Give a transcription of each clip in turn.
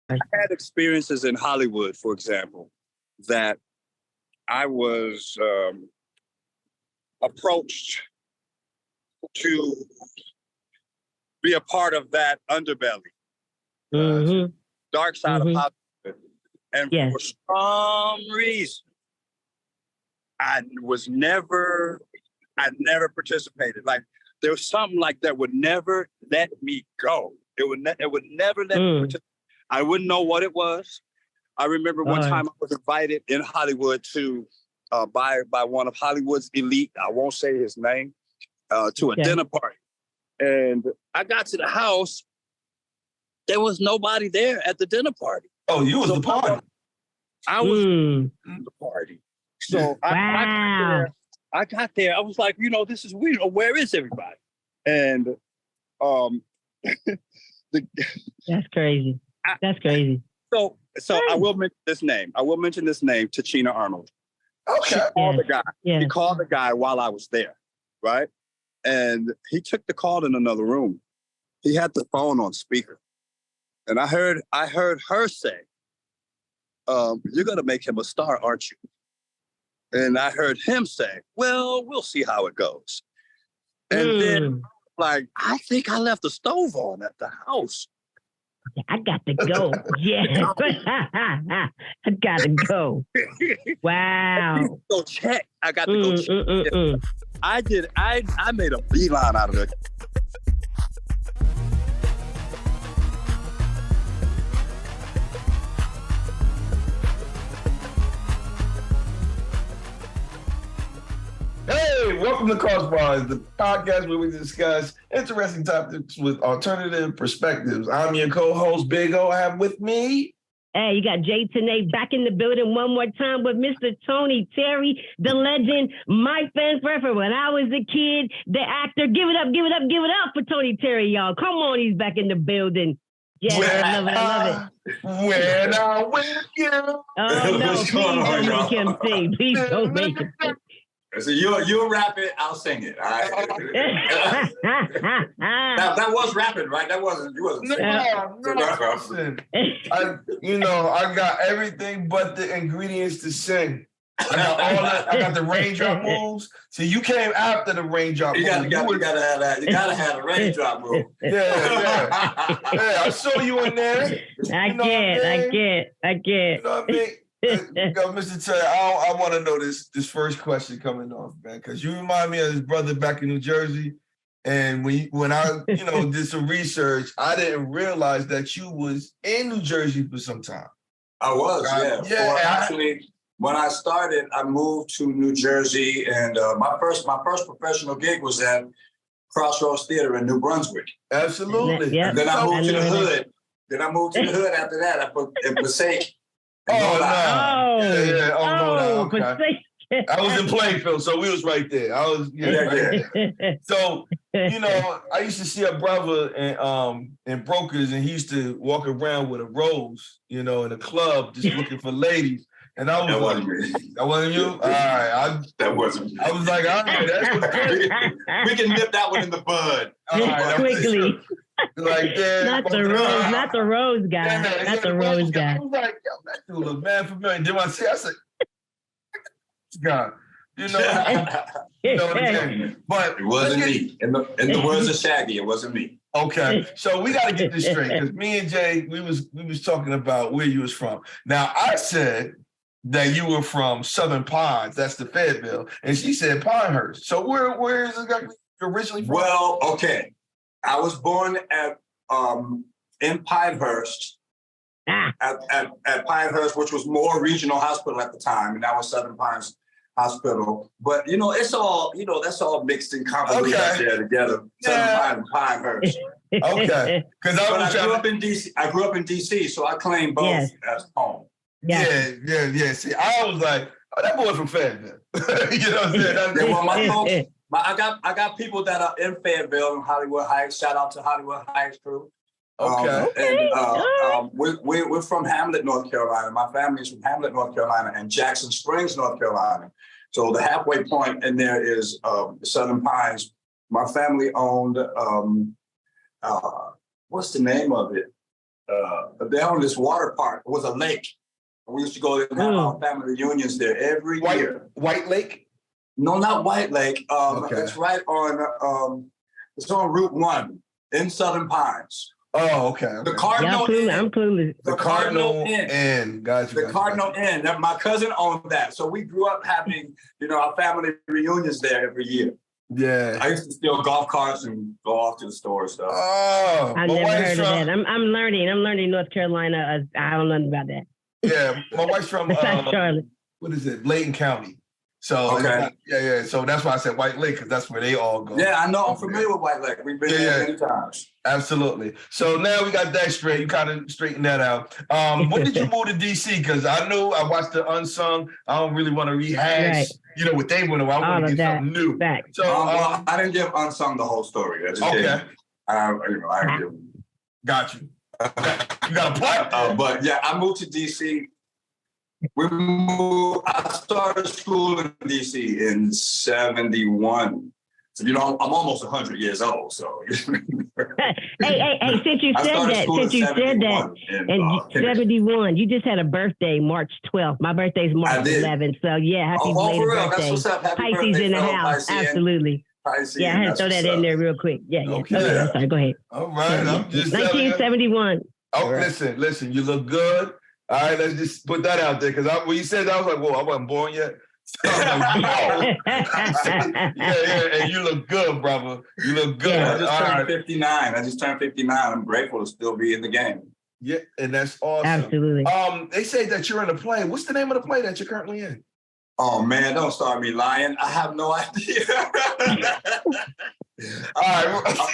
I had experiences in Hollywood, for example, that I was approached to be a part of that underbelly, dark side of Hollywood. And for some reason, I never participated. Like, there was something like that would never let me go. It would never let me participate. I wouldn't know what it was. I remember one time I was invited in Hollywood to by one of Hollywood's elite, I won't say his name, to a dinner party. And I got to the house, there was nobody there at the dinner party. Oh, you was the party. I was the party. So I got there. I was like, this is weird. Where is everybody? And that's crazy. That's crazy. So I will mention this name. Tachina Arnold. Okay. He called the guy while I was there, right? And he took the call in another room. He had the phone on speaker. And I heard her say, you're going to make him a star, aren't you? And I heard him say, well, we'll see how it goes. And then, like, I think I left the stove on at the house. I got to go. Yeah. I got to go. Wow. Go check. I got to go check. I did. I made a beeline out of it. Hey, welcome to KROSS BARZ, the podcast where we discuss interesting topics with alternative perspectives. I'm your co-host, Big O. I have with me... Hey, you got J.TANAE back in the building one more time with Mr. Tony Terry, the legend, my fans forever. When I was a kid, the actor. Give it up for Tony Terry, y'all. Come on, he's back in the building. Yeah, I love it. When I with you. Oh, no, please don't make him sing. Please don't make him sing. So you'll rap it, I'll sing it. All right. that was rapping, right? You wasn't singing. No. I got everything but the ingredients to sing. I got the raindrop moves. So you came after the raindrop moves. You gotta have that. You gotta have a raindrop move. Yeah. I saw you in there. I get. You know what I mean? Mr. Terry, I want to know this first question coming off, man, because you remind me of his brother back in New Jersey. And when I did some research, I didn't realize that you was in New Jersey for some time. I was, yeah. Well, actually, when I started, I moved to New Jersey, and my first professional gig was at Crossroads Theater in New Brunswick. Absolutely. Yeah. And then I moved to the hood. After that. In Passaic. Oh, no. Oh, okay. I was in Plainfield, so we was right there. So, I used to see a brother in Brokers, and he used to walk around with a rose, in a club, just looking for ladies. And I was that wasn't you? All right. That wasn't. I was like, all right, that's good. We can nip that one in the bud. All right, quickly. Like that. Not the rose guy. Yeah, not the rose guy. I was like, yo, that dude look mad familiar. Then I said, God, but it wasn't me. In the words of Shaggy, it wasn't me. Okay, so we got to get this straight, because me and Jay, we was talking about where you was from. Now I said that you were from Southern Pines, that's the Fayetteville, and she said Pinehurst. So where is it originally from? Well, okay. I was born in Pinehurst, at Pinehurst, which was Moore Regional Hospital at the time, and that was Southern Pines Hospital. But it's all that's all mixed and convoluted out there together. Southern Pines and Pinehurst. Okay, because I grew up in DC. I grew up in DC, so I claim both as home. Yeah. See, I was like, oh, that boy from Fayetteville. You know what I'm saying? Well, my folks. I got people that are in Fayetteville and Hollywood Heights. Shout out to Hollywood Heights crew. We're from Hamlet, North Carolina. My family is from Hamlet, North Carolina, and Jackson Springs, North Carolina. So the halfway point in there is Southern Pines. My family owned what's the name of it? they owned this water park. It was a lake. We used to go there and have our family reunions there every year. White Lake? No, not White Lake. Okay. It's right on. It's on Route 1 in Southern Pines. Oh, okay. The Cardinal Inn. I'm clueless. The Cardinal Inn. Gotcha. The Cardinal Inn. My cousin owned that, so we grew up having, our family reunions there every year. Yeah. I used to steal golf carts and go off to the store and stuff. Oh, I never heard of that. I'm learning. I'm learning North Carolina. I don't know about that. Yeah, my wife's from Charlotte. What is it? Layton County. So yeah. So that's why I said White Lake, because that's where they all go. Yeah, I know. I'm familiar with White Lake. We've been there many times. Absolutely. So now we got that straight. You kind of straightened that out. When did you move to DC? Because I know I watched the Unsung. I don't really want to rehash, what they went over. I want to get something new. Back. So I didn't give Unsung the whole story. I just did. I didn't give. Got you. You got a point. But yeah, I moved to DC. I started school in DC in 71. So, I'm almost 100 years old. So, hey, since you said that, in 71, you just had a birthday, March 12th. My birthday's March 11th. So, yeah, happy belated birthday. That's what's up. Happy Pisces birthday, in the house. Piscean. Absolutely. Piscean, yeah, I had to throw that in there real quick. Yeah. Okay. Okay, I'm sorry. Go ahead. All right. I'm just 1971. Oh, right. Listen, you look good. All right, let's just put that out there. Because when you said that, I was like, whoa, I wasn't born yet. So like, yeah, and you look good, brother. You look good. Yeah, I just turned 59. I'm grateful to still be in the game. Yeah, and that's awesome. Absolutely. They say that you're in a play. What's the name of the play that you're currently in? Oh man, don't start me lying. I have no idea. All right.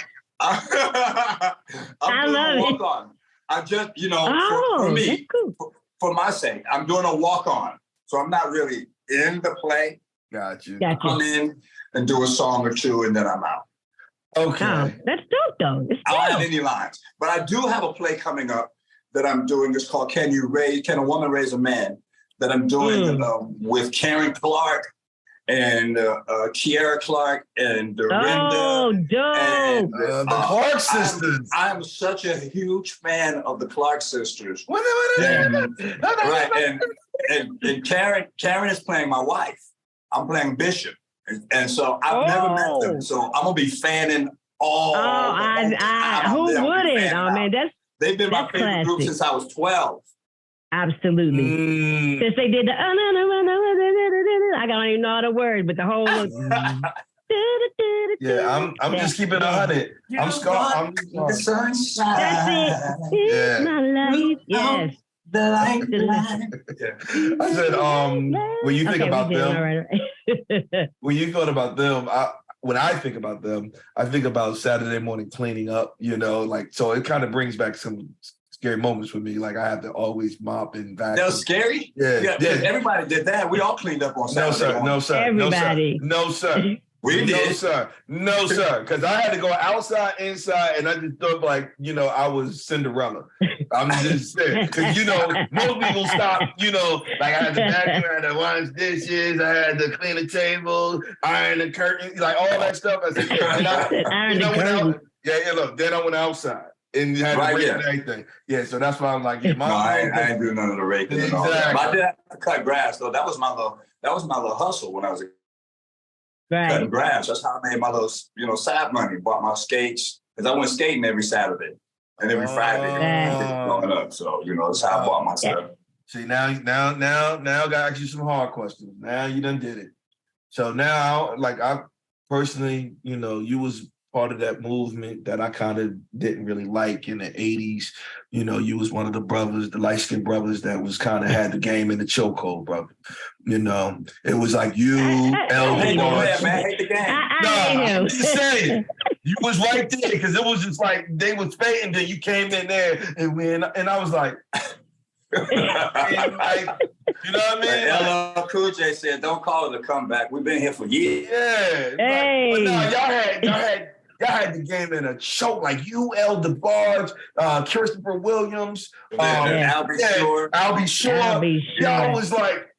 I'm doing a walk-on. I just, for me, for my sake, I'm doing a walk-on. So I'm not really in the play. Got you. I come in and do a song or two, and then I'm out. Okay. Oh, that's dope, though. I don't have any lines. But I do have a play coming up that I'm doing. It's called Can a Woman Raise a Man? That I'm doing with Karen Clark and Kiera Clark and Dorinda. Oh, dope. And, the Clark sisters. I'm such a huge fan of the Clark sisters. Right. And Karen is playing my wife. I'm playing Bishop. And so I've never met them. So I'm going to be fanning all. Who wouldn't? Oh, man, they've been my favorite group since I was 12. Absolutely. Since they did the I don't even know all the words, but the whole yeah, I'm just keeping 100. I'm scarred. The sunshine. That's it. Yeah. My life. Yes. The light. I said, when you think about them, when you thought about them, when I think about them, I think about Saturday morning cleaning up, so it kind of brings back some scary moments for me. Like I have to always mop and vacuum. That was scary? Yeah. Everybody did that. We all cleaned up on Saturday. No, sir. Everybody. No, sir. We did. No, sir. Because I had to go outside, inside, and I just thought I was Cinderella. I'm just saying. Because, most people stop, like I had to vacuum, I had to wash dishes, I had to clean the table, iron the curtains, like all that stuff. I said, then I went outside. And you had to rake and everything. Yeah, so that's why I'm like, I ain't doing none of the raking and all that. But I did have to cut grass, though. That was my little hustle when I was cutting grass. That's how I made my little, side money. Bought my skates. Because I went skating every Saturday and every Friday growing up. So, that's how I bought my stuff. See, now gotta ask you some hard questions. Now you done did it. So now, I personally, you was part of that movement that I kind of didn't really like in the 80s. You was one of the brothers, the light-skinned brothers that was kind of had the game in the chokehold, brother. It was like you, Elvin. Man, hate the game. I'm just saying. You was right there because it was just like they was fading, then you came in there and I was like, you know what I mean? Like Cool J said, don't call it a comeback. We've been here for years. Yeah. Hey. But no, y'all had the game in a choke, like UL DeBarge, Christopher Williams, Albie Shore. Y'all was like,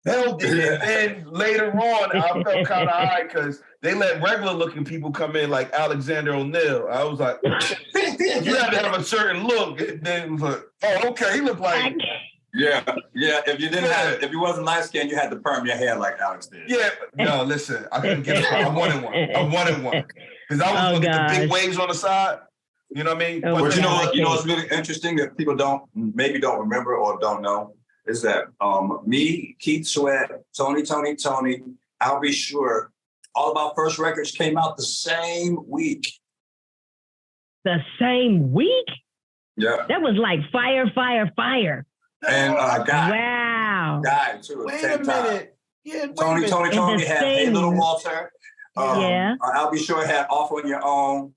held it. And then later on, I felt kind of high because they let regular looking people come in like Alexander O'Neal. I was like, you had to have a certain look. And then it was like, oh, okay, he looked like. Yeah. If you if you wasn't light skinned, you had to perm your hair like Alex did. Yeah, no, listen, I couldn't get it. I wanted one. Because I was looking at the big waves on the side. You know what I mean? But you know what? You know what's really interesting that people maybe don't remember or don't know is that me, Keith Sweat, Tony, I'll Be Sure, all of our first records came out the same week. The same week? Yeah. That was like fire. And Guy. Wow. Guy too. Wait a minute. Yeah, Tony had Hey Little Walter. I'll Be Sure had Off on Your Own.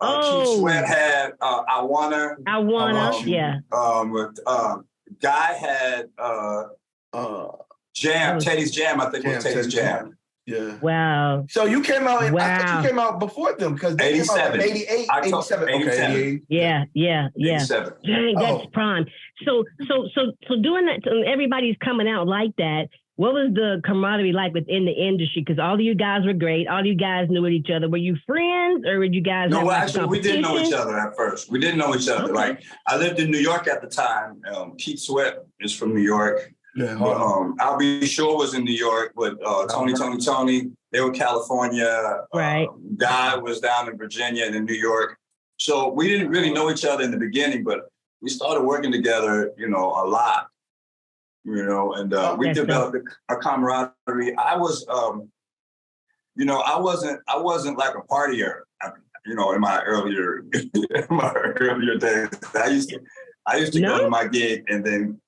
Keith Sweat had I Wanna. Yeah. Guy had Jam, Teddy's Jam, I think it was Teddy's Jam. Yeah. Wow. So you came out, I thought you came out before them because they 87. came out in 88, 87. Okay, 88. Yeah. 87. Dang, that's prime. So doing that, everybody's coming out like that. What was the camaraderie like within the industry? Because all of you guys were great. All you guys knew with each other. Were you friends or were you guys? No, actually, we didn't know each other at first. We didn't know each other. Okay. Like, I lived in New York at the time. Keith Sweat is from New York. Yeah. I'll Be Sure was in New York, but Tony, they were California. Right. Guy was down in Virginia and in New York. So we didn't really know each other in the beginning, but we started working together, a lot. And we developed a camaraderie. I was, I wasn't like a partier, in my earlier days. I used to go to my gig and then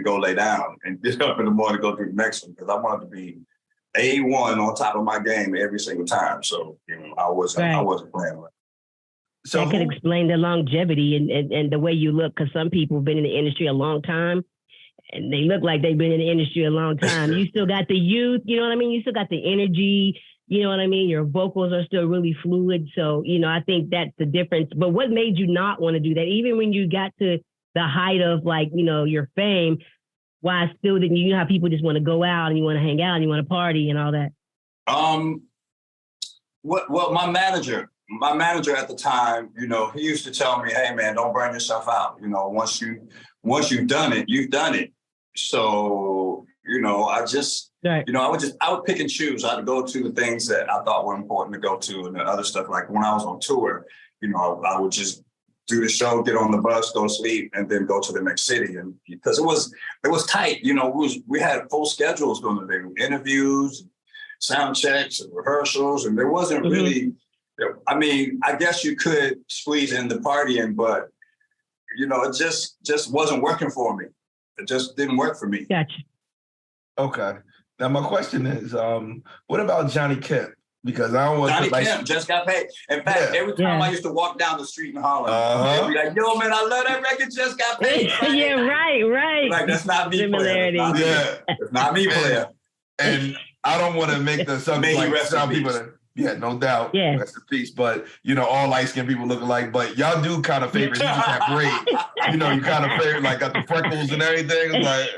go lay down and get up in the morning to go do the next one because I wanted to be A1 on top of my game every single time. So, I wasn't playing with it. So that could explain the longevity and the way you look, because some people have been in the industry a long time. And they look like they've been in the industry a long time. You still got the youth, you know what I mean? You still got the energy, you know what I mean? Your vocals are still really fluid. So, I think that's the difference. But what made you not want to do that? Even when you got to the height of your fame, why still didn't you know how people just want to go out and you want to hang out and you want to party and all that? Well, my manager at the time, he used to tell me, hey man, don't burn yourself out. Once you've done it, you've done it. So, I just, I would pick and choose. I'd go to the things that I thought were important to go to and the other stuff. Like when I was on tour, I would just do the show, get on the bus, go to sleep, and then go to the next city. And because it was tight, we had full schedules going to do interviews, sound checks and rehearsals. And there wasn't really, I guess you could squeeze in the partying, but it just wasn't working for me. It just didn't work for me. Gotcha. Okay. Now my question is, what about Johnny Kemp? Because I don't want Johnny Kemp just got paid. In fact, every time I used to walk down the street in Harlem, they'd be like, "Yo, man, I love that record. Just got paid." Yeah, right. Like that's not me, player. It's not me, player. And I don't want to make the subject like some people. Yeah, no doubt. Yeah. Rest in peace. But, all light-skinned people look alike. But y'all do kind of favor. You just have braid. You kind of favor, like, got the freckles and everything. It's like,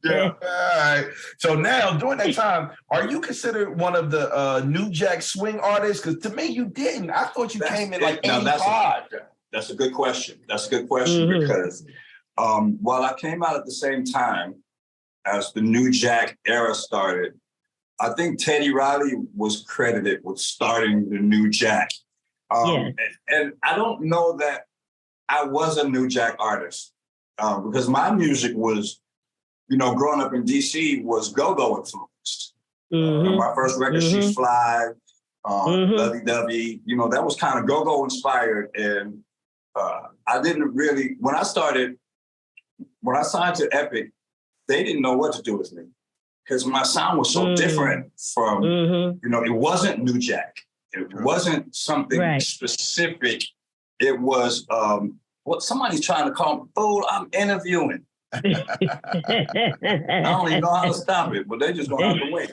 yeah. All right. So now, during that time, are you considered one of the New Jack swing artists? Because to me, you didn't. I thought you came in like 85. That's a good question. Because while I came out at the same time as the New Jack era started, I think Teddy Riley was credited with starting the New Jack. And I don't know that I was a New Jack artist because my music was, growing up in DC was go-go influenced. My first record, She's Fly, Lovey Dovey, that was kind of go-go inspired. And I didn't really, when I signed to Epic, they didn't know what to do with me. Because my sound was so different from, it wasn't New Jack. It wasn't something specific. It was what somebody's trying to call me, fool, I'm interviewing. I don't even know how to stop it, but they just gonna have to win.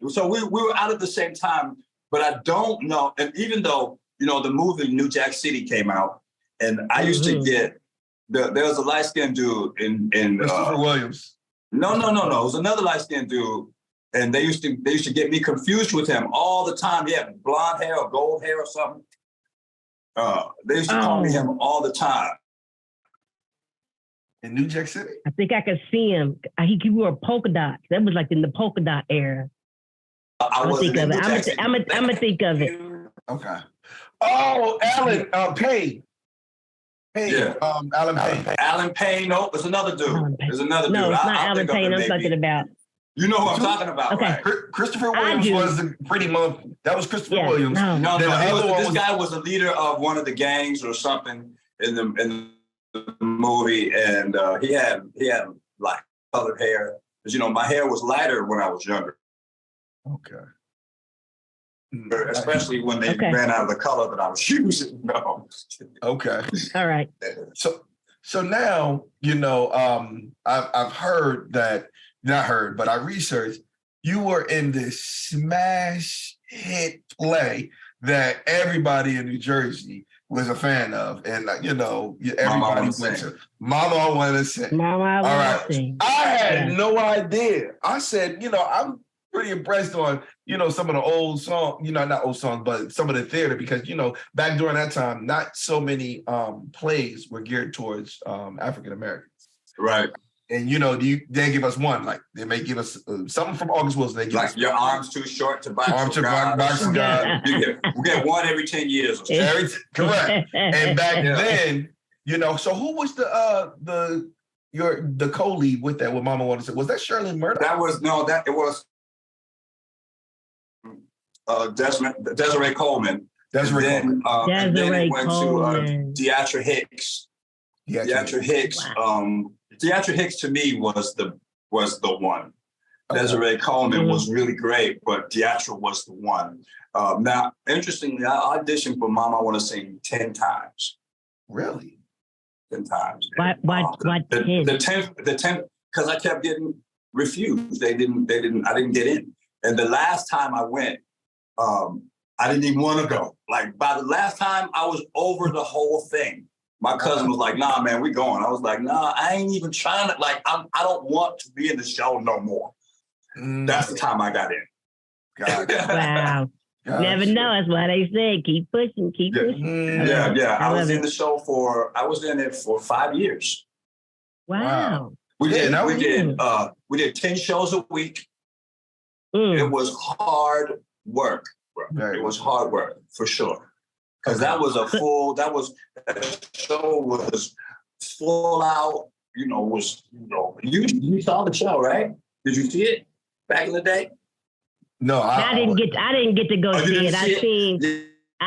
So we were out at the same time, but I don't know. And even though, the movie New Jack City came out, And I used to get, there was a light-skinned dude in Christopher Williams. No. It was another light-skinned dude. And they used to get me confused with him all the time. He had blonde hair or gold hair or something. They used to call me him all the time. In New Jack City? I think I could see him. He wore polka dots. That was like in the polka dot era. I'm gonna think of it. I'm gonna think of it. Okay. Oh, Alan Payne. Yeah. Alan Payne. Alan Payne. No, there's another dude. There's another dude. No, it's not Alan Payne. I'm talking about. You know who I'm talking about, okay. right? Christopher Williams was the pretty monkey. That was Christopher Williams. No. This guy was a leader of one of the gangs or something in the movie, and he had like colored hair. Because my hair was lighter when I was younger. Okay. Especially when they ran out of the color that I was using. No. Okay. All right. So now, I've heard that, not heard, but I researched, you were in this smash hit play that everybody in New Jersey was a fan of. And, everybody went to Mama I Wanna Sing. Mama I Wanna Sing. I had no idea. I said, I'm pretty impressed on, some of the old songs, not old songs, but some of the theater, because, back during that time, not so many plays were geared towards African Americans. Right. And, they give us one, like they may give us something from August Wilson. They give like us your arms too short to box. Arms to box God. We get one every 10 years. Correct. And back then, so who was the co-lead with that? What Mama Wanted to Say? Was that Shirley Murdoch? It was Desiree Coleman. Desiree Coleman. And then it went to Deatra Hicks. Deatra Hicks. Wow. Deatra Hicks to me was the one. Okay. Desiree Coleman was really great, but Deatra was the one. Now, interestingly, I auditioned for Mama I Wanna Sing 10 times. Really? 10 times. Why 10? The 10th, because I kept getting refused. I didn't get in. And the last time I went, I didn't even want to go. Like, by the last time, I was over the whole thing. My cousin was like, nah, man, we going. I was like, nah, I ain't even trying to, I don't want to be in the show no more. That's the time I got in. Wow. Never know. That's why they say keep pushing, keep pushing. Yeah. I was in the show I was in it for 5 years. Wow. We did 10 shows a week. It was hard work, bro. It was hard work, for sure. Because that show was full out, you saw the show, right? Did you see it back in the day? No, I didn't get to go see it. I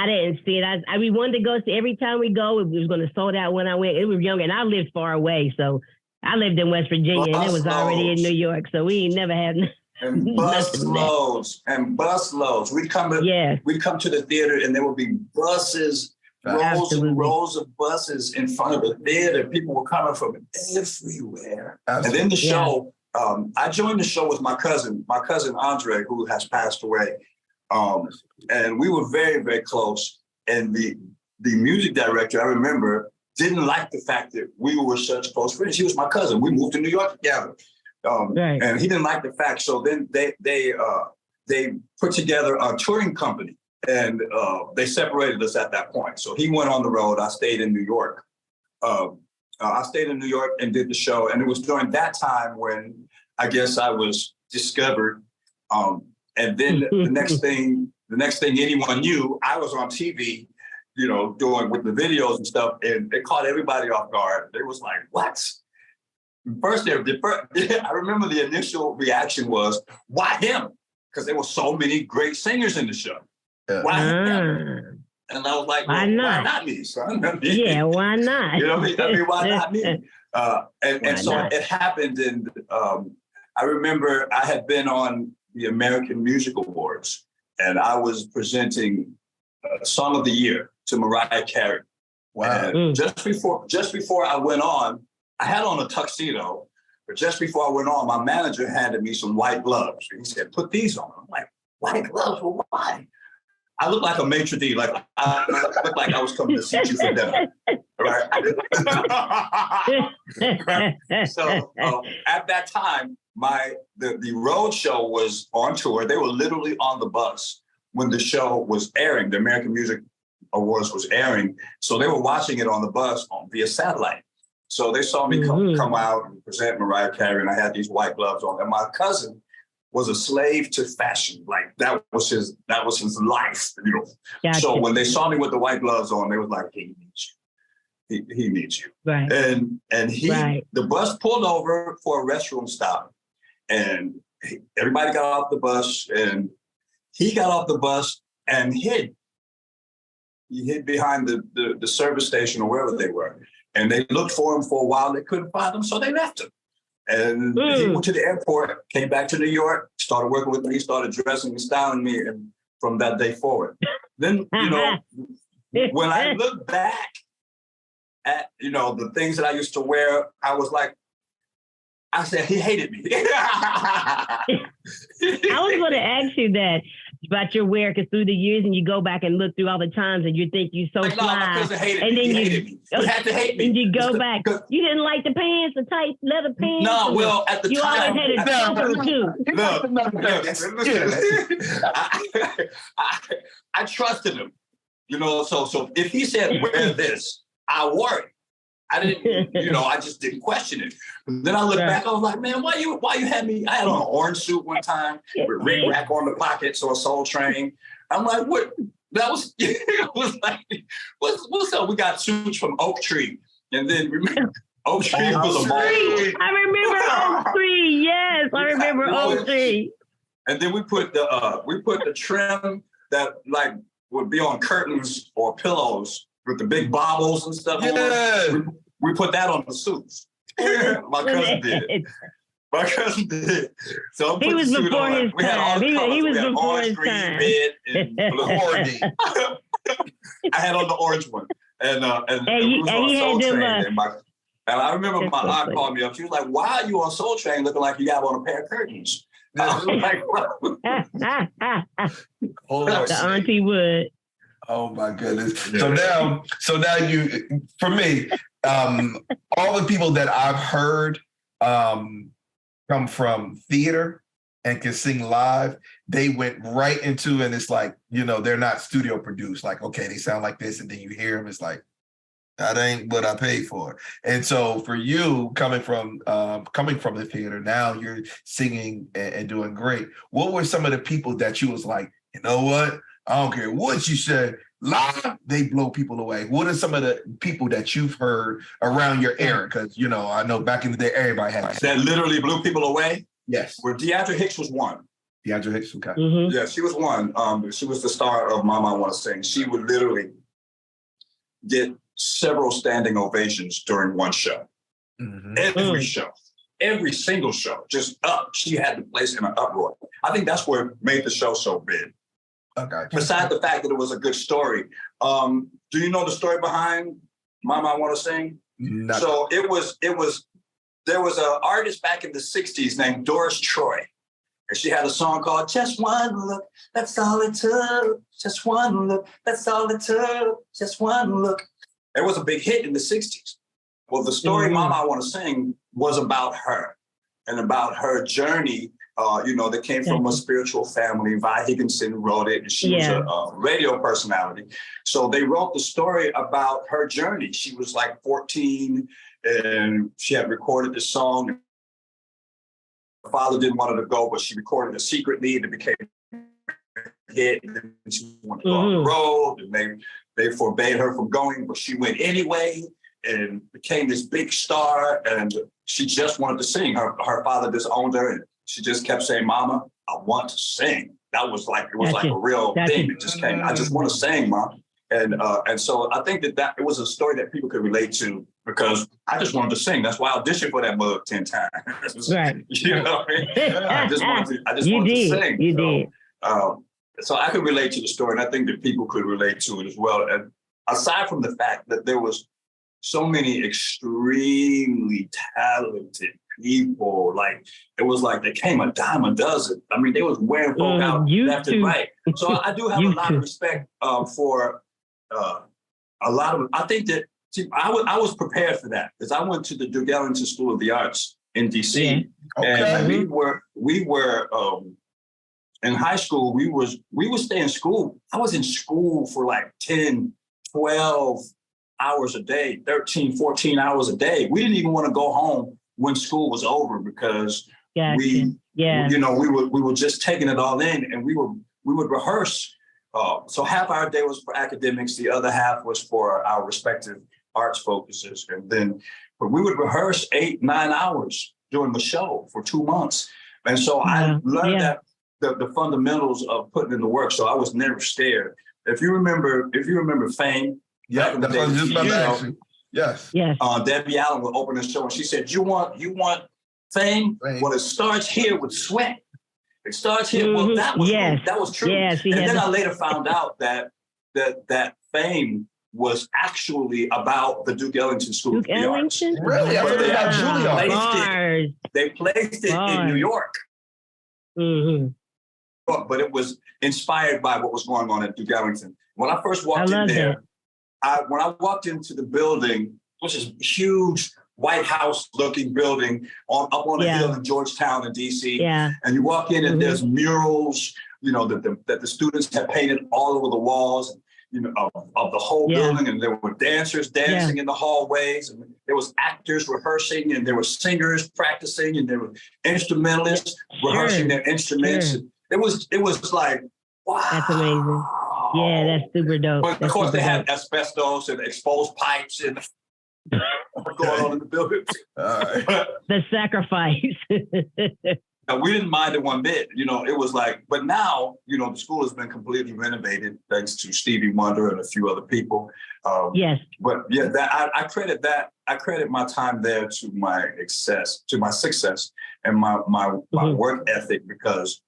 didn't see it. We wanted to go see every time we go, it was going to sold out when I went. It was young and I lived far away. So I lived in West Virginia and it was already in New York. So we ain't never had and bus loads. We'd come to the theater and there would be buses, rows and rows of buses in front of the theater. People were coming from everywhere. Absolutely. And then the show, I joined the show with my cousin Andre, who has passed away. And we were very, very close. And the music director, I remember, didn't like the fact that we were such close friends. He was my cousin. We moved to New York together. And he didn't like the fact. So then they put together a touring company and they separated us at that point. So he went on the road. I stayed in New York. I stayed in New York and did the show. And it was during that time when I guess I was discovered. And then the next thing anyone knew, I was on TV, doing with the videos and stuff. And it caught everybody off guard. They was like, what? First, I remember the initial reaction was, why him? Because there were so many great singers in the show. Why him? And I was like, why not me, son? Why not? You know what I mean? Why not me? So it happened. And I remember I had been on the American Music Awards and I was presenting Song of the Year to Mariah Carey. Wow. And just before I went on, I had on a tuxedo, but just before I went on, my manager handed me some white gloves. He said, put these on. I'm like, white gloves? Well, why? I look like a maitre d', like I look like I was coming to see you for dinner. So at that time, the road show was on tour. They were literally on the bus when the show was airing. The American Music Awards was airing. So they were watching it on the bus via satellite. So they saw me come out and present Mariah Carey, and I had these white gloves on. And my cousin was a slave to fashion. Like that was his life, you know. Gotcha. So when they saw me with the white gloves on, they was like, he needs you. He needs you. Right. And the bus pulled over for a restroom stop, and everybody got off the bus, and he got off the bus and hid. He hid behind the service station or wherever they were. And they looked for him for a while. They couldn't find him, so they left him. And he went to the airport, came back to New York, started working with me, started dressing and styling me, and from that day forward. Then, you know, when I look back at, you know, the things that I used to wear, I was like, I said, he hated me. I was going to ask you that about your wear, because through the years, and you go back and look through all the times, and you think you're so fly. My cousin hated me. He hated me. He had to hate me. And you go back. You didn't like the pants, the tight leather pants? No, well, at the time. You always had a jumper, too. I trusted him. You know, so if he said, wear this, I wore it. I didn't, you know, I just didn't question it. Then I look back, I was like, man, why you had me? I had on an orange suit one time with ring rack on the pockets or a Soul Train. I'm like, what? That was, it was like, what's up? We got suits from Oak Tree. And then remember, Oak Tree was a mall. I remember Oak Tree. Yes, I remember Oak Tree. And then we put the trim that like would be on curtains or pillows with the big bobbles and stuff. Yeah. We put that on the suits. My cousin did. So he was before his time. He was before his time. Red, and blue. I had on the orange one. And he had them. And I remember my aunt called me up. She was like, why are you on Soul Train looking like you have on a pair of curtains? I was like, the auntie would. Oh my goodness. Yeah. So now you, for me, all the people that I've heard come from theater and can sing live, they went right into, and it's like, you know, they're not studio produced. Like, okay, they sound like this, and then you hear them, it's like, that ain't what I paid for. And so for you, coming from the theater, now you're singing and doing great. What were some of the people that you was like, you know what? I don't care what you said, live, they blow people away. What are some of the people that you've heard around your era? Because, you know, I know back in the day, everybody had that literally blew people away? Yes. Where Deandra Hicks was one. Deandra Hicks, okay. Mm-hmm. Yeah, she was one. She was the star of Mama I Want to Sing. She would literally get several standing ovations during one show. Mm-hmm. Every show. Every single show. Just up. She had the place in an uproar. I think that's what made the show so big. Okay. Besides the fact that it was a good story. Do you know the story behind Mama I Want to Sing? No. So there was an artist back in the 60s named Doris Troy. And she had a song called Just One Look, That's All It Took. Just one look, that's all it took. Just one look. It was a big hit in the 60s. Well, the story Mama I Want to Sing was about her and about her journey. You know, that came from a spiritual family. Vi Higginson wrote it, and she was a radio personality. So they wrote the story about her journey. She was like 14, and she had recorded the song. Her father didn't want her to go, but she recorded it secretly, and it became a hit. And then she wanted to go on the road, and they forbade her from going, but she went anyway and became this big star. And she just wanted to sing. Her father disowned her, and she just kept saying, Mama, I want to sing. That was like, it was like a real thing. It just came. I just want to sing, Mom. And so I think that it was a story that people could relate to, because I just wanted to sing. That's why I auditioned for that mug 10 times. Right. You know what I mean? I just wanted to sing. You did. So I could relate to the story, and I think that people could relate to it as well. And aside from the fact that there was so many extremely talented people, like it was like they came a dime a dozen. I mean, they was wearing folk out left and right. So I do have a lot of respect for a lot of. I think that See, I was prepared for that because I went to the Duke Ellington School of the Arts in DC, and we were in high school. We would stay in school. I was in school for like 10, 12 hours a day, 13, 14 hours a day. We didn't even want to go home when school was over because we were just taking it all in, and we would rehearse. So half our day was for academics, the other half was for our respective arts focuses. But we would rehearse 8, 9 hours during the show for 2 months. And so I learned that the fundamentals of putting in the work. So I was never scared. If you remember Fame, that's what I was just about to ask you. Yes. Debbie Allen would open the show and she said, you want fame? Well, it starts here with sweat. It starts here. Well, that was true. Yes, and then I later found out that Fame was actually about the Duke Ellington School. Duke Ellington? Really? I thought they got Juilliard. They placed it in New York. Mm-hmm. But it was inspired by what was going on at Duke Ellington. When I first walked in there, when I walked into the building, which is huge White House-looking building up on a hill in Georgetown in DC, and you walk in and there's murals, that the students have painted all over the walls, of the whole building, and there were dancers dancing in the hallways, and there was actors rehearsing, and there were singers practicing, and there were instrumentalists rehearsing their instruments. And it was like, wow. That's amazing. Yeah, that's super dope. But of course, they had asbestos and exposed pipes and going on in the building. The sacrifice. We didn't mind it one bit. It was like, but now, the school has been completely renovated thanks to Stevie Wonder and a few other people. But I credit my time there to my success and my work ethic, because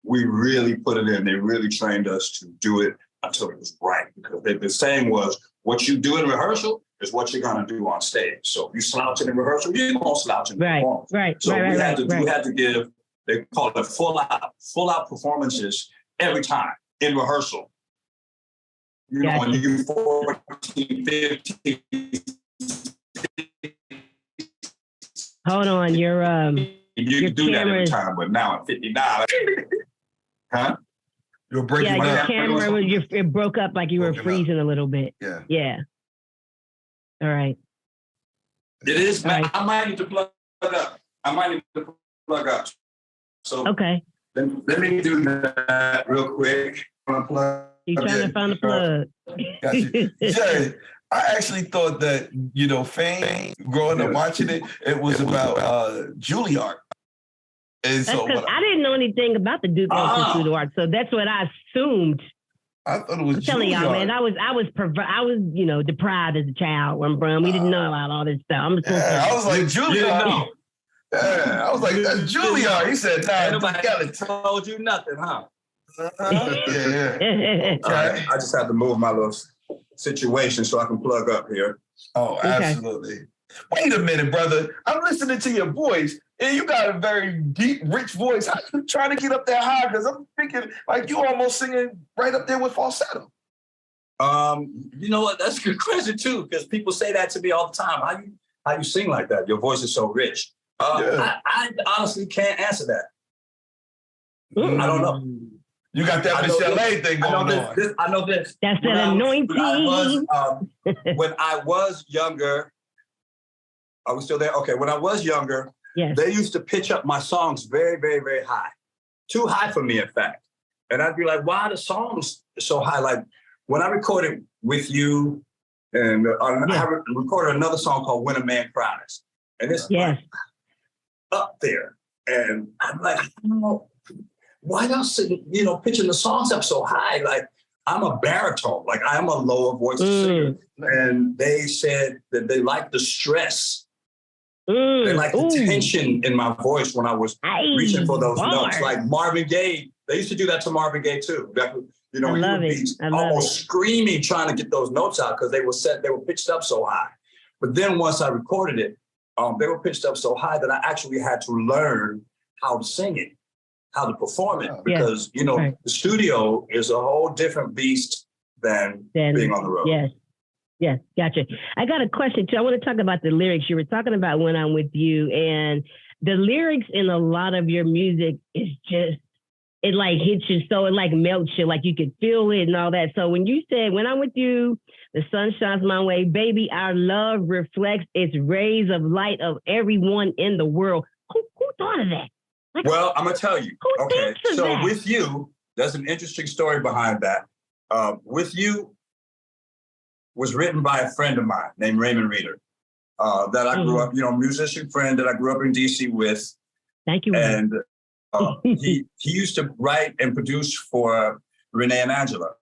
we really put it in. They really trained us to do it until it was right. Because the saying was, what you do in rehearsal is what you're gonna do on stage. So if you slouch in rehearsal, you're gonna slouch in performance. So we had to give, they call it full out performances every time in rehearsal. When you're 14, 15. Hold on, your can do that every time, but now at 59. Huh? You're breaking your camera, it broke up like you were freezing a little bit. Yeah. All right. It is. I might need to plug up. So let me do that real quick. You trying to find the plug? Got you. Jay, I actually thought that Fame, growing up watching it was about Juilliard. And that's because I didn't know anything about the Duke Ellington School of Art, so that's what I assumed. I thought it was. I'm telling y'all, man, I was deprived as a child when we didn't know about all this stuff. I was like Juilliard. Yeah, I was like, that's Juilliard. He said, "Nah, nobody told you nothing, huh?" Okay. I just have to move my little situation so I can plug up here. Oh, absolutely. Wait a minute, brother. I'm listening to your voice, and you got a very deep, rich voice. How you trying to get up that high? Because I'm thinking like you almost singing right up there with falsetto. You know what? That's a good question too, because people say that to me all the time. How you sing like that? Your voice is so rich. I honestly can't answer that. I don't know. You got that Michelle A thing going on. I know this. That's that anointing. When I was younger, are we still there? Okay. When I was younger, they used to pitch up my songs very, very, very high. Too high for me, in fact. And I'd be like, why are the songs so high? Like when I recorded With You, and I recorded another song called When a Man Cries. And it's like up there. And I'm like, I don't know. Why not, pitching the songs up so high? Like, I'm a baritone. Like, I'm a lower voice singer. And they said that they liked the stress. They liked the tension in my voice when I was reaching for those notes. Like Marvin Gaye, they used to do that to Marvin Gaye, too. He would be almost screaming trying to get those notes out because they were pitched up so high. But then once I recorded it, they were pitched up so high that I actually had to learn how to sing it, how to perform it, because, the studio is a whole different beast than being on the road. Yes. Yes, gotcha. I got a question too. I want to talk about the lyrics. You were talking about When I'm With You, and the lyrics in a lot of your music is just, it like hits you so, it like melts you, like you could feel it and all that. So when you said, when I'm with you, the sun shines my way, baby, our love reflects its rays of light of everyone in the world. Who thought of that? Like, well, I'm going to tell you. Who Okay, thinks of so that? With You, there's an interesting story behind that. With You was written by a friend of mine named Raymond Reeder, that I grew up, musician friend that I grew up in DC with. Thank you. And he used to write and produce for Renee and Angela.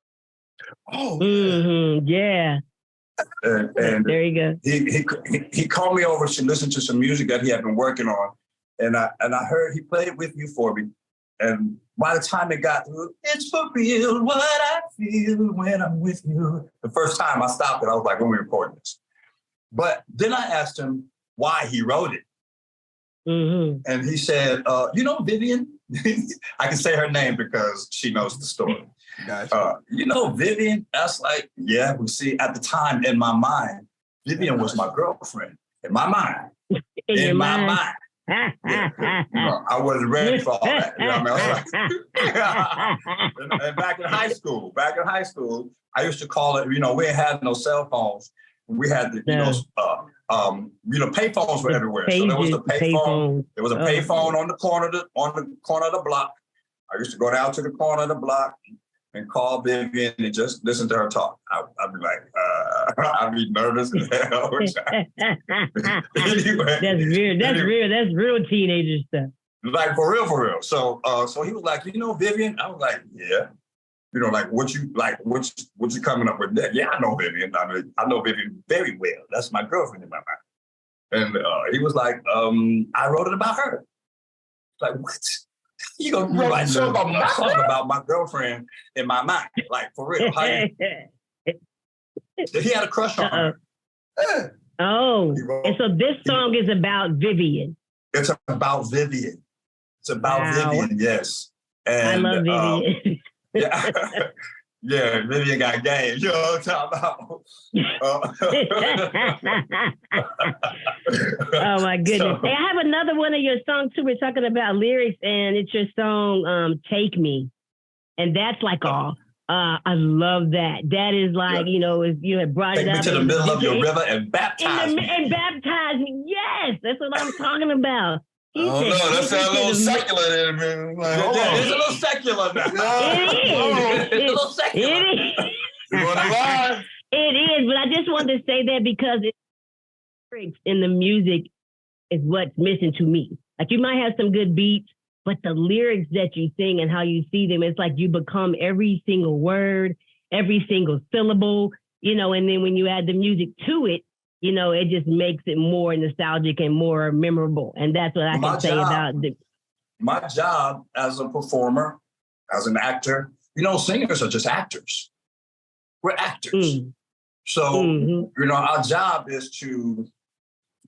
Oh, yeah. And there you go. He called me over to listen to some music that he had been working on, and I heard he played With You for me. And by the time it got through, it's for real what I feel when I'm with you. The first time I stopped it, I was like, when we recording this. But then I asked him why he wrote it. And he said, Vivian, I can say her name because she knows the story. Gotcha. Vivian, that's like, yeah, we see at the time in my mind, Vivian was my girlfriend. In my mind. in my mind. I wasn't ready for all that. You know what I mean? And back in high school, I used to call it, we ain't had no cell phones. We had the, payphones were everywhere. So there was the payphone. There was a payphone on the corner of the block. I used to go down to the corner of the block and call Vivian and just listen to her talk. I'd be like, I'd be nervous as hell. Anyway, that's real teenager stuff. Like for real. So he was like, Vivian. I was like, yeah. What you coming up with that? Yeah, I know Vivian. I know Vivian very well. That's my girlfriend in my mind. And he was like, I wrote it about her. Like, what? You gonna write a song about my girlfriend in my mind? Like, for real? He had a crush on her. And so this song is about Vivian. It's about Vivian. Vivian, yes. And, I love Vivian. Yeah, Vivian got game. You know what I'm talking about? Oh my goodness. Hey, I have another one of your songs too. We're talking about lyrics, and it's your song, Take Me. And that's like I love that. That is like, you had brought it up. Take me to the middle of your river and baptize me. And baptize me. Yes, that's what I'm talking about. Oh no, that sounds a little secular there, man. Like, it's a little secular now. It is. It's a little secular. It is. You want to lie? It is, but I just wanted to say that because lyrics in the music is what's missing to me. Like you might have some good beats, but the lyrics that you sing and how you see them, it's like you become every single word, every single syllable, and then when you add the music to it, it just makes it more nostalgic and more memorable. And that's what I can say about my job as a performer, as an actor. Singers are just actors. We're actors. So, our job is to,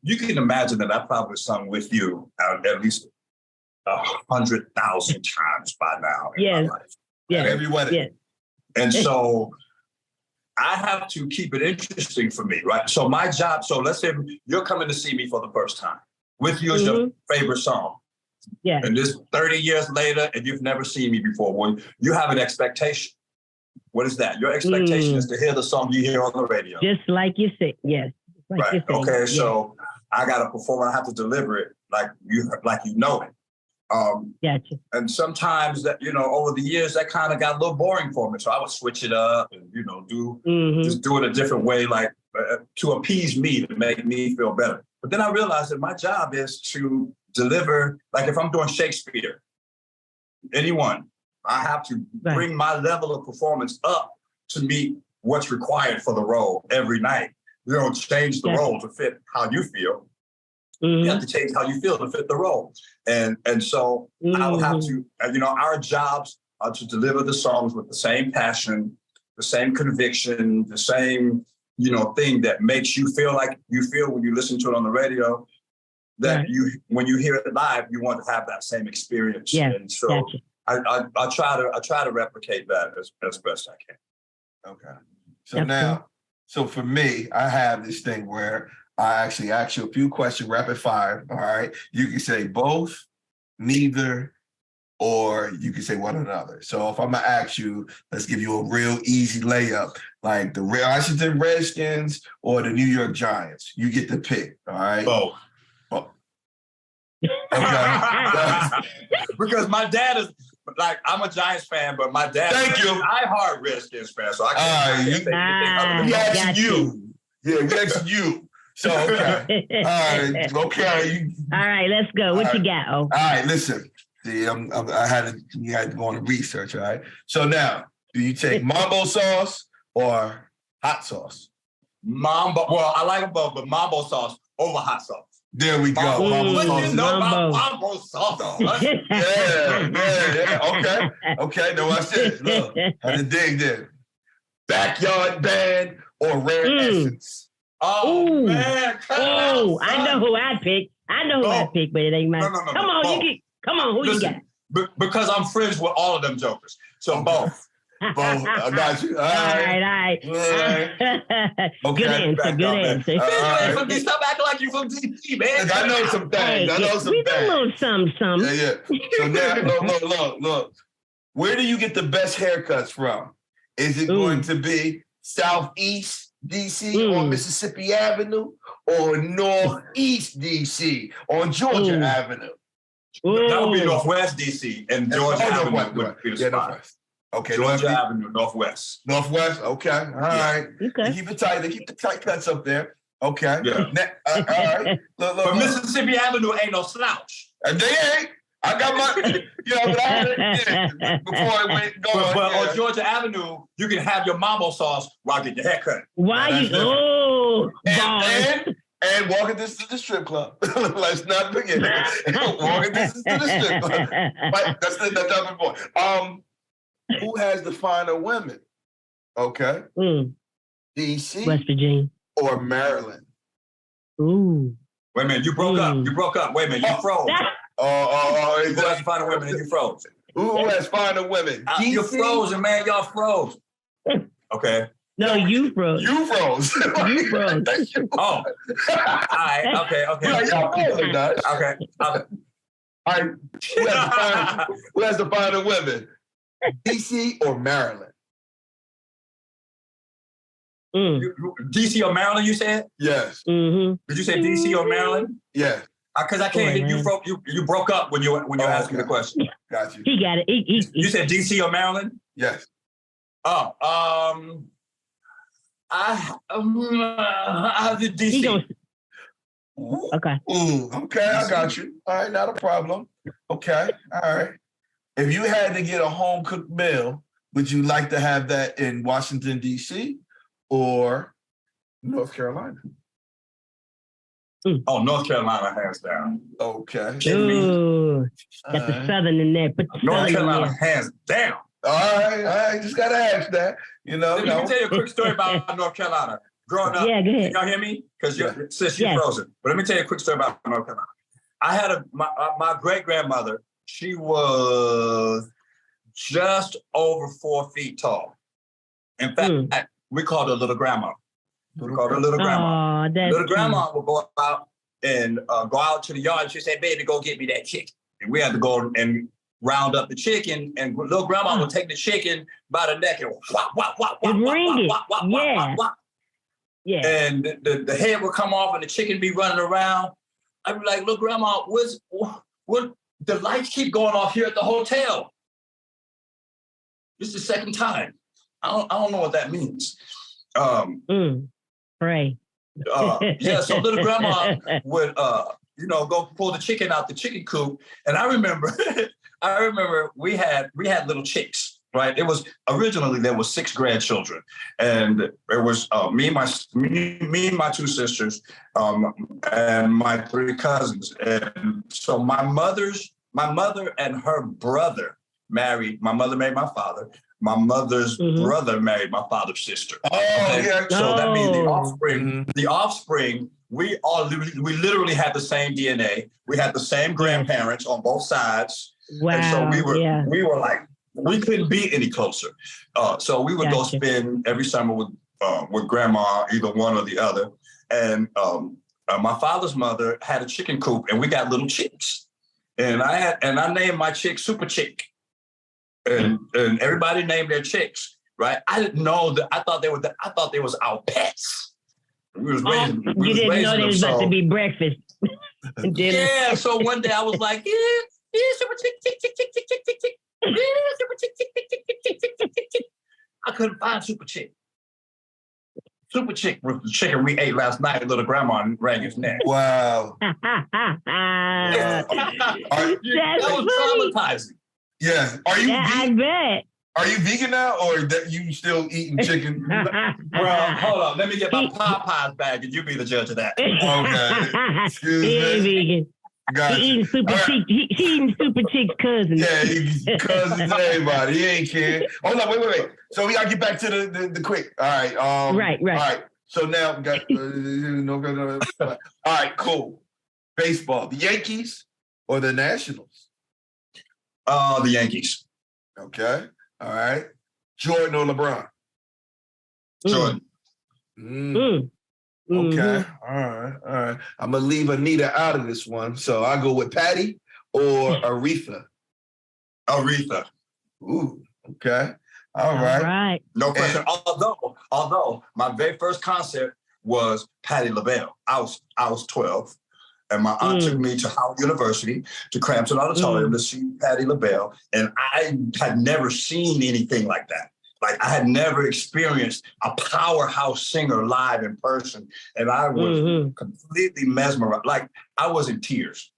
you can imagine that I probably sung With You at least 100,000 times by now in my life. Yeah. Every wedding. Yeah. And so I have to keep it interesting for me, right? So my job, let's say you're coming to see me for the first time. With You is your favorite song. Yeah. And this 30 years later, and you've never seen me before, well, you have an expectation. What is that? Your expectation is to hear the song you hear on the radio. Just like you said, yes. Right. Okay. So I got to perform. I have to deliver it like you know it. Gotcha. And sometimes that over the years that kind of got a little boring for me. So I would switch it up and just do it a different way, like to appease me, to make me feel better. But then I realized that my job is to deliver. Like if I'm doing Shakespeare, anyone, I have to bring my level of performance up to meet what's required for the role every night. You don't change the role to fit how you feel. You have to change how you feel to fit the role. And so I would have to, our jobs are to deliver the songs with the same passion, the same conviction, the same, thing that makes you feel like you feel when you listen to it on the radio, that when you hear it live, you want to have that same experience. Yeah. And so I try to replicate that as best I can. Okay. So now, So for me, I have this thing where I actually ask you a few questions, rapid fire. All right. You can say both, neither, or you can say one or another. So if I'm gonna ask you, let's give you a real easy layup, like the Washington Redskins or the New York Giants. You get to pick. All right. Both. Okay. Because my dad is like, I'm a Giants fan, but my dad Thank is you. an iHeart Redskins fan, so I can't. We asking you. Yeah, we asking you. So okay. All right. Okay. All right, let's go. What you got? Oh. All right. Listen. See, you had to go on the research. All right. So now, do you take mambo sauce or hot sauce? Mambo. Well, I like them both, but mambo sauce over hot sauce. There we go. What Mambo you know about Mambo. mambo sauce? Yeah. Okay. No, I said, look, had to dig there. Backyard band or rare essence? Oh, Ooh. man. Oh, I know who I picked. But it ain't mine. No. Come on, come on, who Listen, you got? Because I'm friends with all of them jokers. So both. Both. I got you. All right. Good answer. Good answer. Stop acting like you from DC, man. I know some things. We do a little something. Yeah. So now, look. Where do you get the best haircuts from? Is it going to be Southeast DC on Mississippi Avenue or Northeast DC on Georgia Avenue? That would be Northwest DC and Georgia Avenue would be the spot. Okay, Georgia Avenue, Northwest. Northwest, okay. All right. Okay. They keep it tight. They keep the tight cuts up there. Okay. Yeah. All right. Look. But Mississippi Avenue ain't no slouch. And they ain't. I got my, but I had it before I went going. But on Georgia Avenue, you can have your mambo sauce while getting your hair cut. Why you? And walking distance to the strip club. Let's not forget. Walking distance to the strip club. Right, that's the point. Who has the finer women? Okay. DC, West Virginia, or Maryland? Ooh. Wait a minute, you broke up. You broke up. Wait a minute, you froze. Who has the finer women and you froze? Who has finer women? You're frozen, man. Y'all froze. Okay. No, you froze. You froze. You froze. Oh. All right. Okay. Yeah, y'all frozen, guys. Okay. All right. Who has the finer women? DC or Maryland? DC or Maryland, you said? Yes. Mm-hmm. Did you say DC or Maryland? Yeah. Because I can't hear you. You broke up when you asked me the question. Got you. He got it. You said DC or Maryland? Yes. Oh, I have the DC. Okay. Okay, I got you. All right, not a problem. Okay, all right. If you had to get a home cooked meal, would you like to have that in Washington, D.C. or North Carolina? Oh, North Carolina, hands down. Okay. Ooh, got the Southern in there. North Carolina, hands down. All right, just gotta ask that. Let me tell you a quick story about North Carolina. Growing up, yeah, go ahead. Can y'all hear me? Because since you're frozen. But let me tell you a quick story about North Carolina. I had my great grandmother. She was just over 4 feet tall. In fact, we called her little grandma. We called her little grandma. Little grandma would go out and go out to the yard. And she said, "Baby, go get me that chicken." And we had to go and round up the chicken. And little grandma would take the chicken by the neck and whop, whop, whop, whop, whop, whop, whop, whop. Yeah. And the head would come off and the chicken be running around. I'd be like, "Look, Grandma, what the lights keep going off here at the hotel? This is the second time. I don't know what that means." Pray. So little grandma would go pull the chicken out the chicken coop. And I remember we had little chicks. Right. It was originally there was 6 grandchildren, and it was me and my 2 sisters, and my 3 cousins. And so my mother and her brother married. My mother married my father. My mother's brother married my father's sister. So that means the offspring. The offspring. We literally had the same DNA. We had the same grandparents on both sides. Wow. And so we were like. We couldn't be any closer. So we would go spend every summer with with grandma, either one or the other. And my father's mother had a chicken coop, and we got little chicks. And I named my chick Super Chick. And everybody named their chicks, right? I didn't know that. I thought they was our pets. We was raising, you didn't know they was about to be breakfast. Yeah. So one day I was like, yeah, Super Chick, chick. Yeah, Super Chick, chick. I couldn't find Super Chick. Super Chick was the chicken we ate last night. Little grandma rang his neck. Wow. That was traumatizing. Yeah. Are you? I bet. Are you vegan now, or that you still eating chicken? Well, hold on. Let me get my Popeyes bag, and you be the judge of that. Okay. Excuse he ain't me. vegan. Gotcha. He eating Super Chick. He eating Super Chick's cousin. Yeah, he's cousins, everybody. He ain't care. Hold on, wait. So we gotta get back to the quick. All right. Right. All right. So now we got all right, cool. Baseball. The Yankees or the Nationals? The Yankees. Okay. All right. Jordan or LeBron? Jordan. Okay. All right. I'm gonna leave Anita out of this one. So I go with Patty or Aretha. Aretha. Ooh. Okay. All right. No question. Although my very first concert was Patti LaBelle. I was 12, and my aunt took me to Howard University to Crampton Auditorium to see Patti LaBelle, and I had never seen anything like that. Like, I had never experienced a powerhouse singer live in person, and I was completely mesmerized. Like, I was in tears.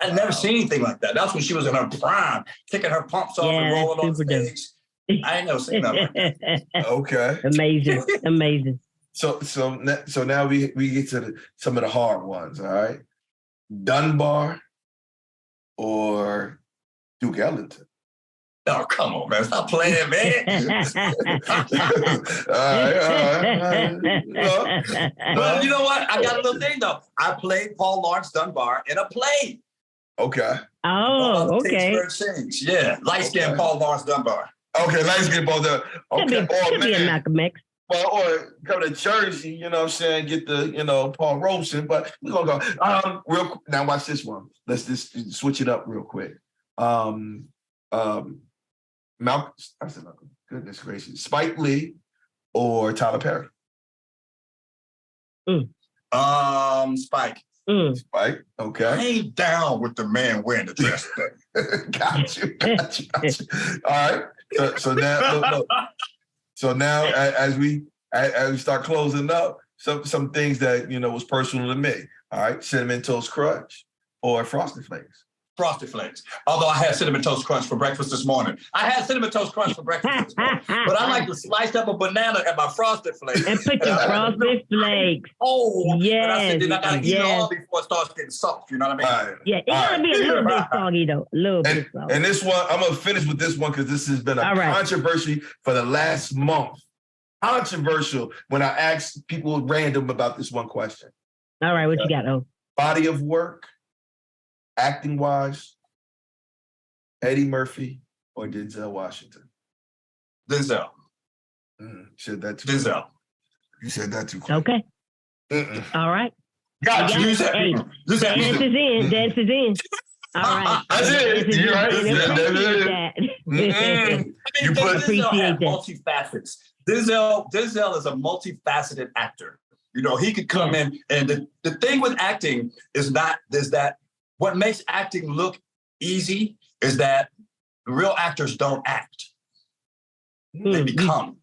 I'd never seen anything like that. That's when she was in her prime, kicking her pumps off and rolling on stage. I ain't never seen nothing like that. Okay. Amazing. So now we get to some of the hard ones, all right? Dunbar or Duke Ellington? Oh, come on, man. Stop playing, man. All right. Well, you know what? I got a little thing, though. I played Paul Laurence Dunbar in a play. Okay. Oh, okay. Pittsburgh Sings. Yeah. Light-skinned Paul Laurence Dunbar. Okay, light-skinned Paul Dunbar. Okay. Could be a Malcolm X. Well, or come to Jersey, you know what I'm saying, get the, Paul Robeson, but we're going to go. Now watch this one. Let's just switch it up real quick. Malcolm, goodness gracious, Spike Lee or Tyler Perry? Spike. Spike, okay. I ain't down with the man wearing the dress. Got you. All right. So now, so now as we start closing up, some things that was personal to me. All right, Cinnamon Toast Crunch or Frosted Flakes. Frosted Flakes. Although I had Cinnamon Toast Crunch for breakfast this morning. I had Cinnamon Toast Crunch for breakfast this morning. But I like to slice up a banana at my Frosted Flakes. And put your Frosted Flakes. Oh, yes. But I said, then I got to eat it all before it starts getting soft. You know what I mean? Yeah, it got to be a little bit soggy, though. A little bit soggy. And this one, I'm going to finish with this one because this has been a controversy for the last month. Controversial when I asked people random about this one question. All right, what you got, Body of work, acting wise, Eddie Murphy or Denzel Washington? Denzel. Said that too. Denzel. You said that too quick. Okay. All right. Got you. The answer's in. All right. That's it. You're right. You Denzel had multifacets. Denzel is a multifaceted actor. He could come in, and the thing with acting is that what makes acting look easy is that real actors don't act. They become.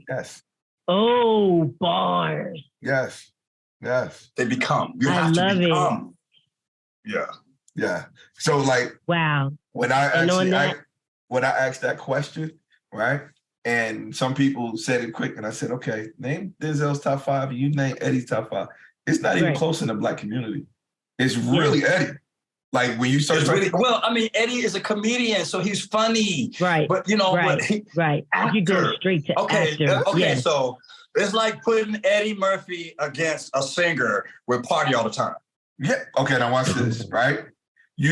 Yes. Oh, bars. Yes. They become. You have to become. Yeah. So wow. When I asked that question, right? And some people said it quick, and I said, okay, name Denzel's top 5, and you name Eddie's top 5. It's not even close in the Black community. It's really Eddie. Like when you search, Eddie is a comedian, so he's funny, right? But Actor. You go straight to actor. Okay, so it's like putting Eddie Murphy against a singer with Party All the Time. Yeah. Okay, now watch this, right? He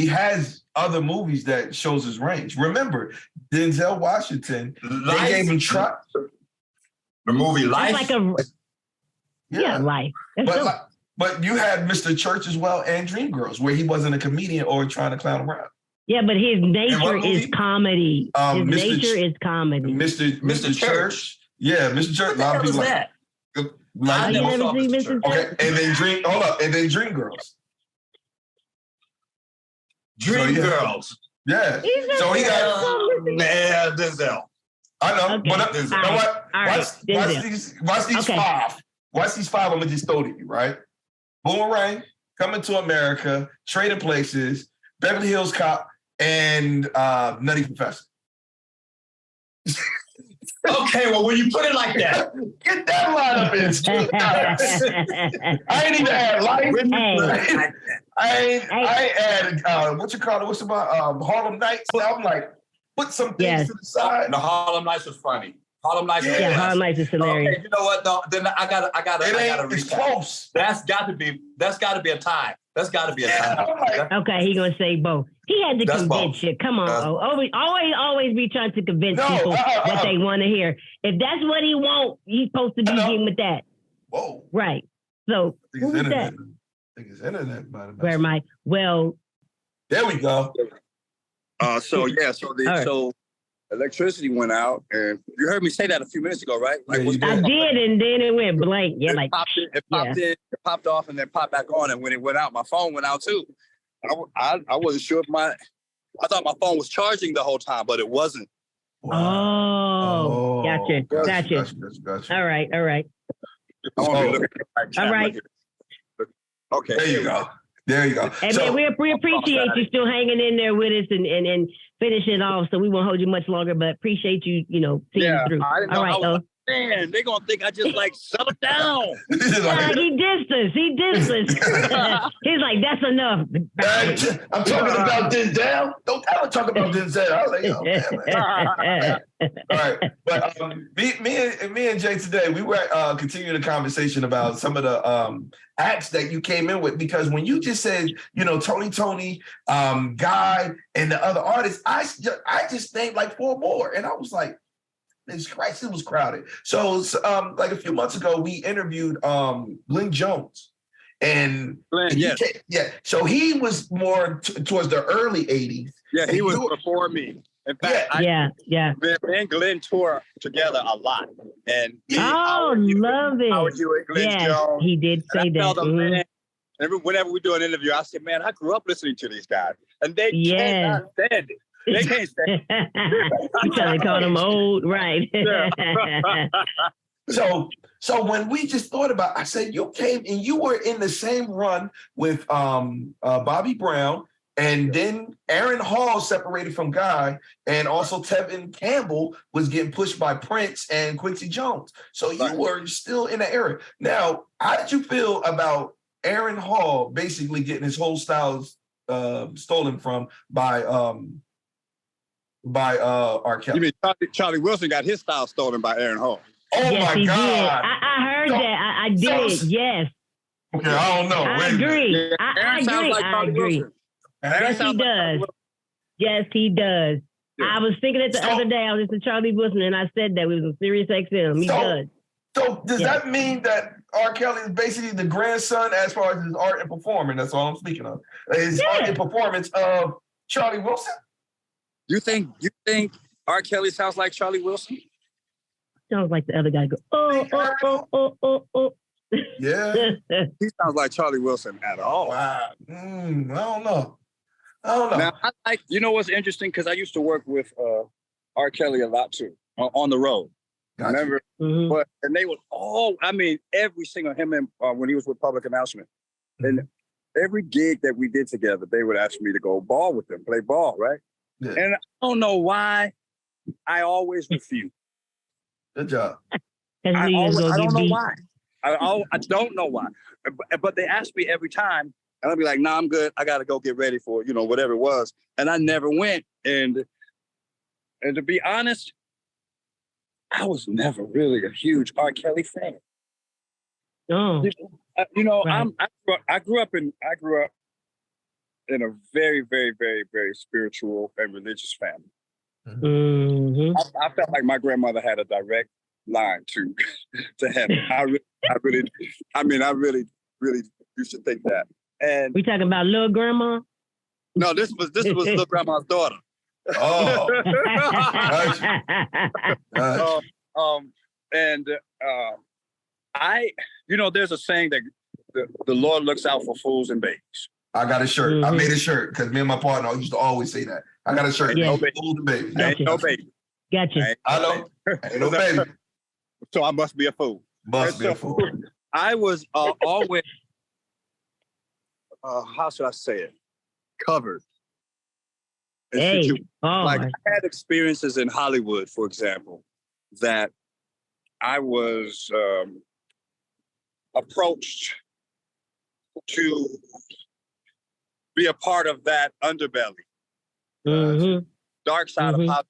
has other movies that shows his range. Remember, Denzel Washington, they gave him The movie Life? It's like Life. But you had Mr. Church as well and Dreamgirls, where he wasn't a comedian or trying to clown around. Yeah, but his nature is comedy. His nature is comedy. Mr. Church. Yeah, Mr. Church. What the hell is that? I never saw Mr. Church. Okay, and then Dreamgirls. Dreamgirls. Yeah. So he got Denzel. I know, Okay. but you know what? Watch these five. Watch these five. I'm gonna just throw to you, right? Boomerang, Coming to America, Trading Places, Beverly Hills Cop, and Nutty Professor. Okay, well, when you put it like that, get that lineup in. I ain't even had Life. I ain't added what you call it? What's about Harlem Nights? I'm like, put some things to the side. The Harlem Nights was funny. Harlem Nights. Yeah, Harlem Nights is hilarious. Okay, you know what? No, then I gotta. It's close. That's got to be a tie. That's got to be a tie. Okay, he gonna say both. He had to convince you. Come on, always be trying to convince people what they want to hear. If that's what he want, he's supposed to be getting with that. Whoa. Right. So who was that? I think it's internet. Where am I? Well, there we go. So electricity went out, and you heard me say that a few minutes ago, right? Like, I did, and then it went blank. Yeah, like it popped off, and then popped back on. And when it went out, my phone went out too. I wasn't sure if I thought my phone was charging the whole time, but it wasn't. Oh, gotcha. All right. I want to be looking at the all right. Okay. There you go. And man, we appreciate you still hanging in there with us and finishing it off. So we won't hold you much longer, but appreciate you, seeing through. All right, man, they're gonna think I just settle down. He dissed us. He's like, that's enough. I'm talking about Denzel. Don't ever talk about Denzel. I was like, oh, man. All right, but me and Jay today, we were continuing the conversation about some of the acts that you came in with, because when you just said, Tony, Guy, and the other artists, I just named like 4 more, and I was like, Jesus Christ, it was crowded. So like a few months ago, we interviewed Glenn Jones. And so he was more towards the early 80s. Yeah, he was before me. In fact, me and Glenn toured together a lot. And love it. Howard Hewitt, Glenn Jones. He did say that. Whenever we do an interview, I say, man, I grew up listening to these guys. And they cannot stand it. They can't stand it. You trying to call them old, right? So when we just thought about, I said, you came and you were in the same run with Bobby Brown, and then Aaron Hall separated from Guy, and also Tevin Campbell was getting pushed by Prince and Quincy Jones. So you were still in the era. Now, how did you feel about Aaron Hall basically getting his whole styles stolen from by R. Kelly? You mean Charlie Wilson got his style stolen by Aaron Hall? Oh yes, my God! Did. I heard that. I did. Yes. Okay, I don't know. I agree. I agree. Yes, he does. Yes, he does. Yeah. I was thinking it the other day. I was listening to Charlie Wilson, and I said that we was on Sirius XM. He does. So does that mean that R. Kelly is basically the grandson as far as his art and performance? That's all I'm speaking of. His art and performance of Charlie Wilson. You think R. Kelly sounds like Charlie Wilson? Sounds like the other guy. Go, oh. Yeah. He sounds like Charlie Wilson at all. Wow. I don't know. Now, you know what's interesting? Because I used to work with R. Kelly a lot too, on the road. Gotcha. Remember? Mm-hmm. And they would every single him and when he was with Public Announcement. Mm-hmm. And every gig that we did together, they would ask me to go ball with them, play ball, right? Yeah. And I don't know why I always refuse. Good job. I don't know why. I don't know why. But they ask me every time, and I'll be like, nah, I'm good. I got to go get ready for, whatever it was. And I never went. And to be honest, I was never really a huge R. Kelly fan. Oh. Right. I grew up in a very, very, very, very spiritual and religious family. Mm-hmm. I felt like my grandmother had a direct line to heaven. I really used to think that. And we talking about little grandma? no, this was little grandma's daughter. Oh, there's a saying that the Lord looks out for fools and babes. I got a shirt. Mm-hmm. I made a shirt because me and my partner used to always say that. I got a shirt. Yeah. No fools and babies. Gotcha. Ain't no baby. Gotcha. I know. Ain't no baby. So I must be a fool. Must be a fool. I was always, how should I say it? Covered. Hey, like I had experiences in Hollywood, for example, that I was approached to be a part of that underbelly, dark side of Hollywood.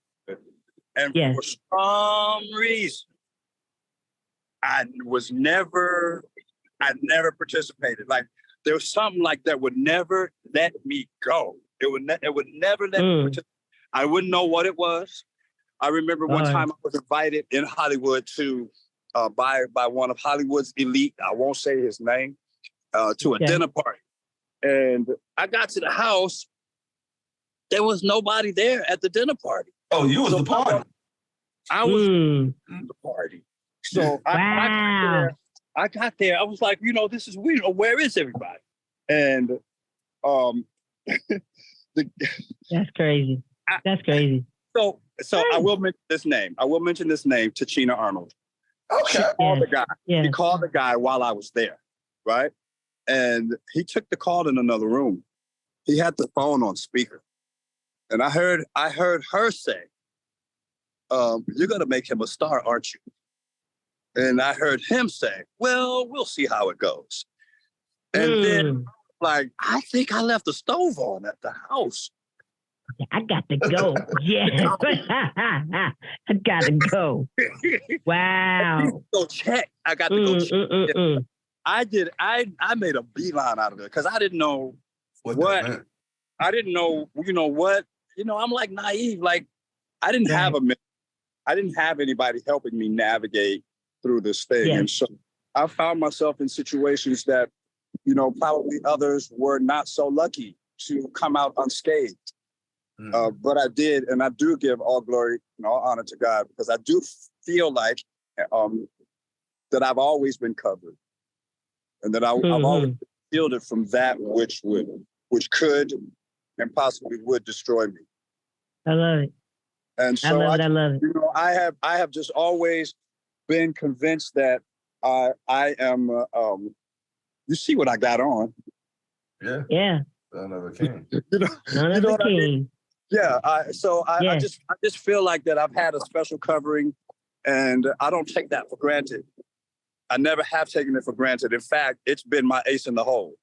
And for some reason, I never participated. Like there was something like that would never let me go. It would never let me participate. I wouldn't know what it was. I remember one time I was invited in Hollywood to by one of Hollywood's elite, I won't say his name, to a dinner party. And I got to the house, there was nobody there at the dinner party. Oh, you was the party. I was the party. So I got there. I was like, this is weird. Where is everybody? And that's crazy. That's crazy. So I will mention this name. Tachina Arnold. Okay. She called the guy. Yeah. He called the guy while I was there, right? And he took the call in another room. He had the phone on speaker. And I heard her say, you're gonna make him a star, aren't you? And I heard him say, well, we'll see how it goes. And then like, I think I left the stove on at the house. I got to go. Yeah. I got to go. Wow. Go check. I got to go check. I did. I made a beeline out of it because I didn't know what. I didn't know, what. I'm like naive. Like I didn't have I didn't have anybody helping me navigate through this thing. And so I found myself in situations that, probably others were not so lucky to come out unscathed. But I did, and I do give all glory and all honor to God because I do feel like that I've always been covered, and that I've always been shielded from that which could and possibly would destroy me. I love it. And so I love it. I have just always been convinced that I am. You see what I got on? Yeah. Yeah. Son of a king. Son of a king. I mean? Yeah. I just feel like that I've had a special covering, and I don't take that for granted. I never have taken it for granted. In fact, it's been my ace in the hole.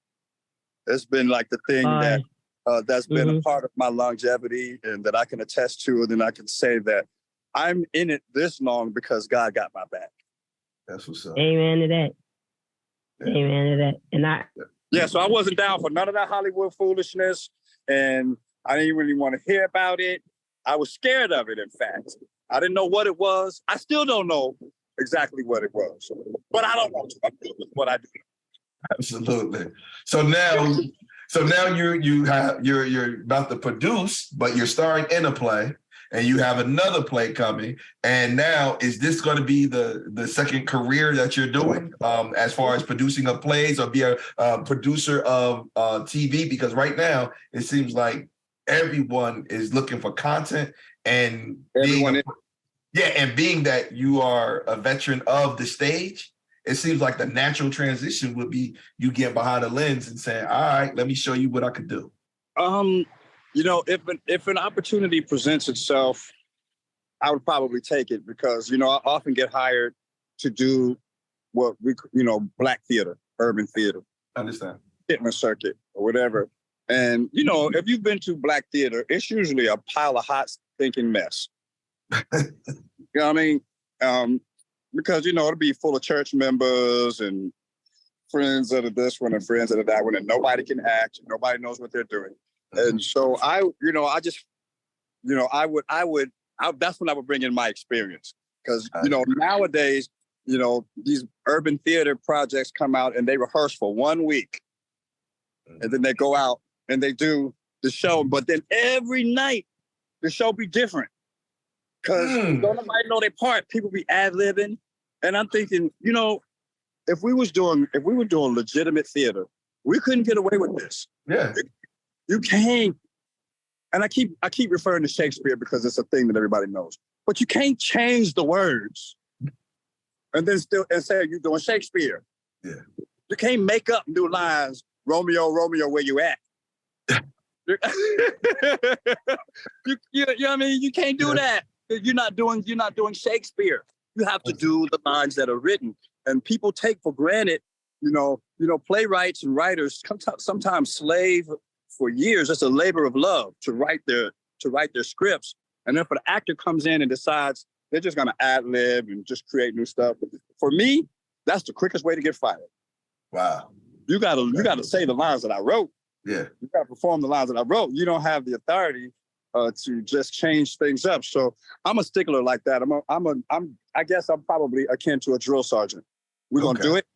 It's been like the thing that's been a part of my longevity and that I can attest to, and then I can say that I'm in it this long because God got my back. That's what's up. Amen to that. Yeah. Amen to that. And so I wasn't down for none of that Hollywood foolishness, and I didn't really want to hear about it. I was scared of it, in fact. I didn't know what it was. I still don't know exactly what it was, but I don't want to. I'm good with what I do. Absolutely. So now you're about to produce, but you're starring in a play, and you have another play coming. And now, is this going to be the second career that you're doing as far as producing of plays or be a producer of TV? Because right now it seems like everyone is looking for content, and being that you are a veteran of the stage, it seems like the natural transition would be you get behind the lens and saying, all right, let me show you what I could do. If an opportunity presents itself, I would probably take it because, I often get hired to do what we, Black theater, urban theater. Understand. Hitting a circuit or whatever. And, if you've been to Black theater, it's usually a pile of hot, stinking mess. You know what I mean? Because, it'll be full of church members and friends of this one and friends of that one, and nobody can act. Nobody knows what they're doing. And so that's when I would bring in my experience. Because, you know, nowadays, you know, these urban theater projects come out and they rehearse for 1 week. And then they go out and they do the show. But then every night, the show be different. Because don't nobody know their part. People be ad-libbing. And I'm thinking, you know, if we were doing legitimate theater, we couldn't get away with this. Yeah. You can't. And I keep referring to Shakespeare because it's a thing that everybody knows. But you can't change the words and then still and say you're doing Shakespeare. Yeah. You can't make up new lines. Romeo, Romeo, where you at? you know what I mean? You can't do that. You're not doing Shakespeare. You have to do the lines that are written. And people take for granted, you know, playwrights and writers sometimes slave for years. It's a labor of love to write their scripts. And then for the actor comes in and decides they're just gonna ad-lib and just create new stuff. For me, that's the quickest way to get fired. Wow. You gotta say the lines that I wrote. Yeah. You gotta perform the lines that I wrote. You don't have the authority to just change things up. So I'm a stickler like that. I guess I'm probably akin to a drill sergeant. We're gonna do it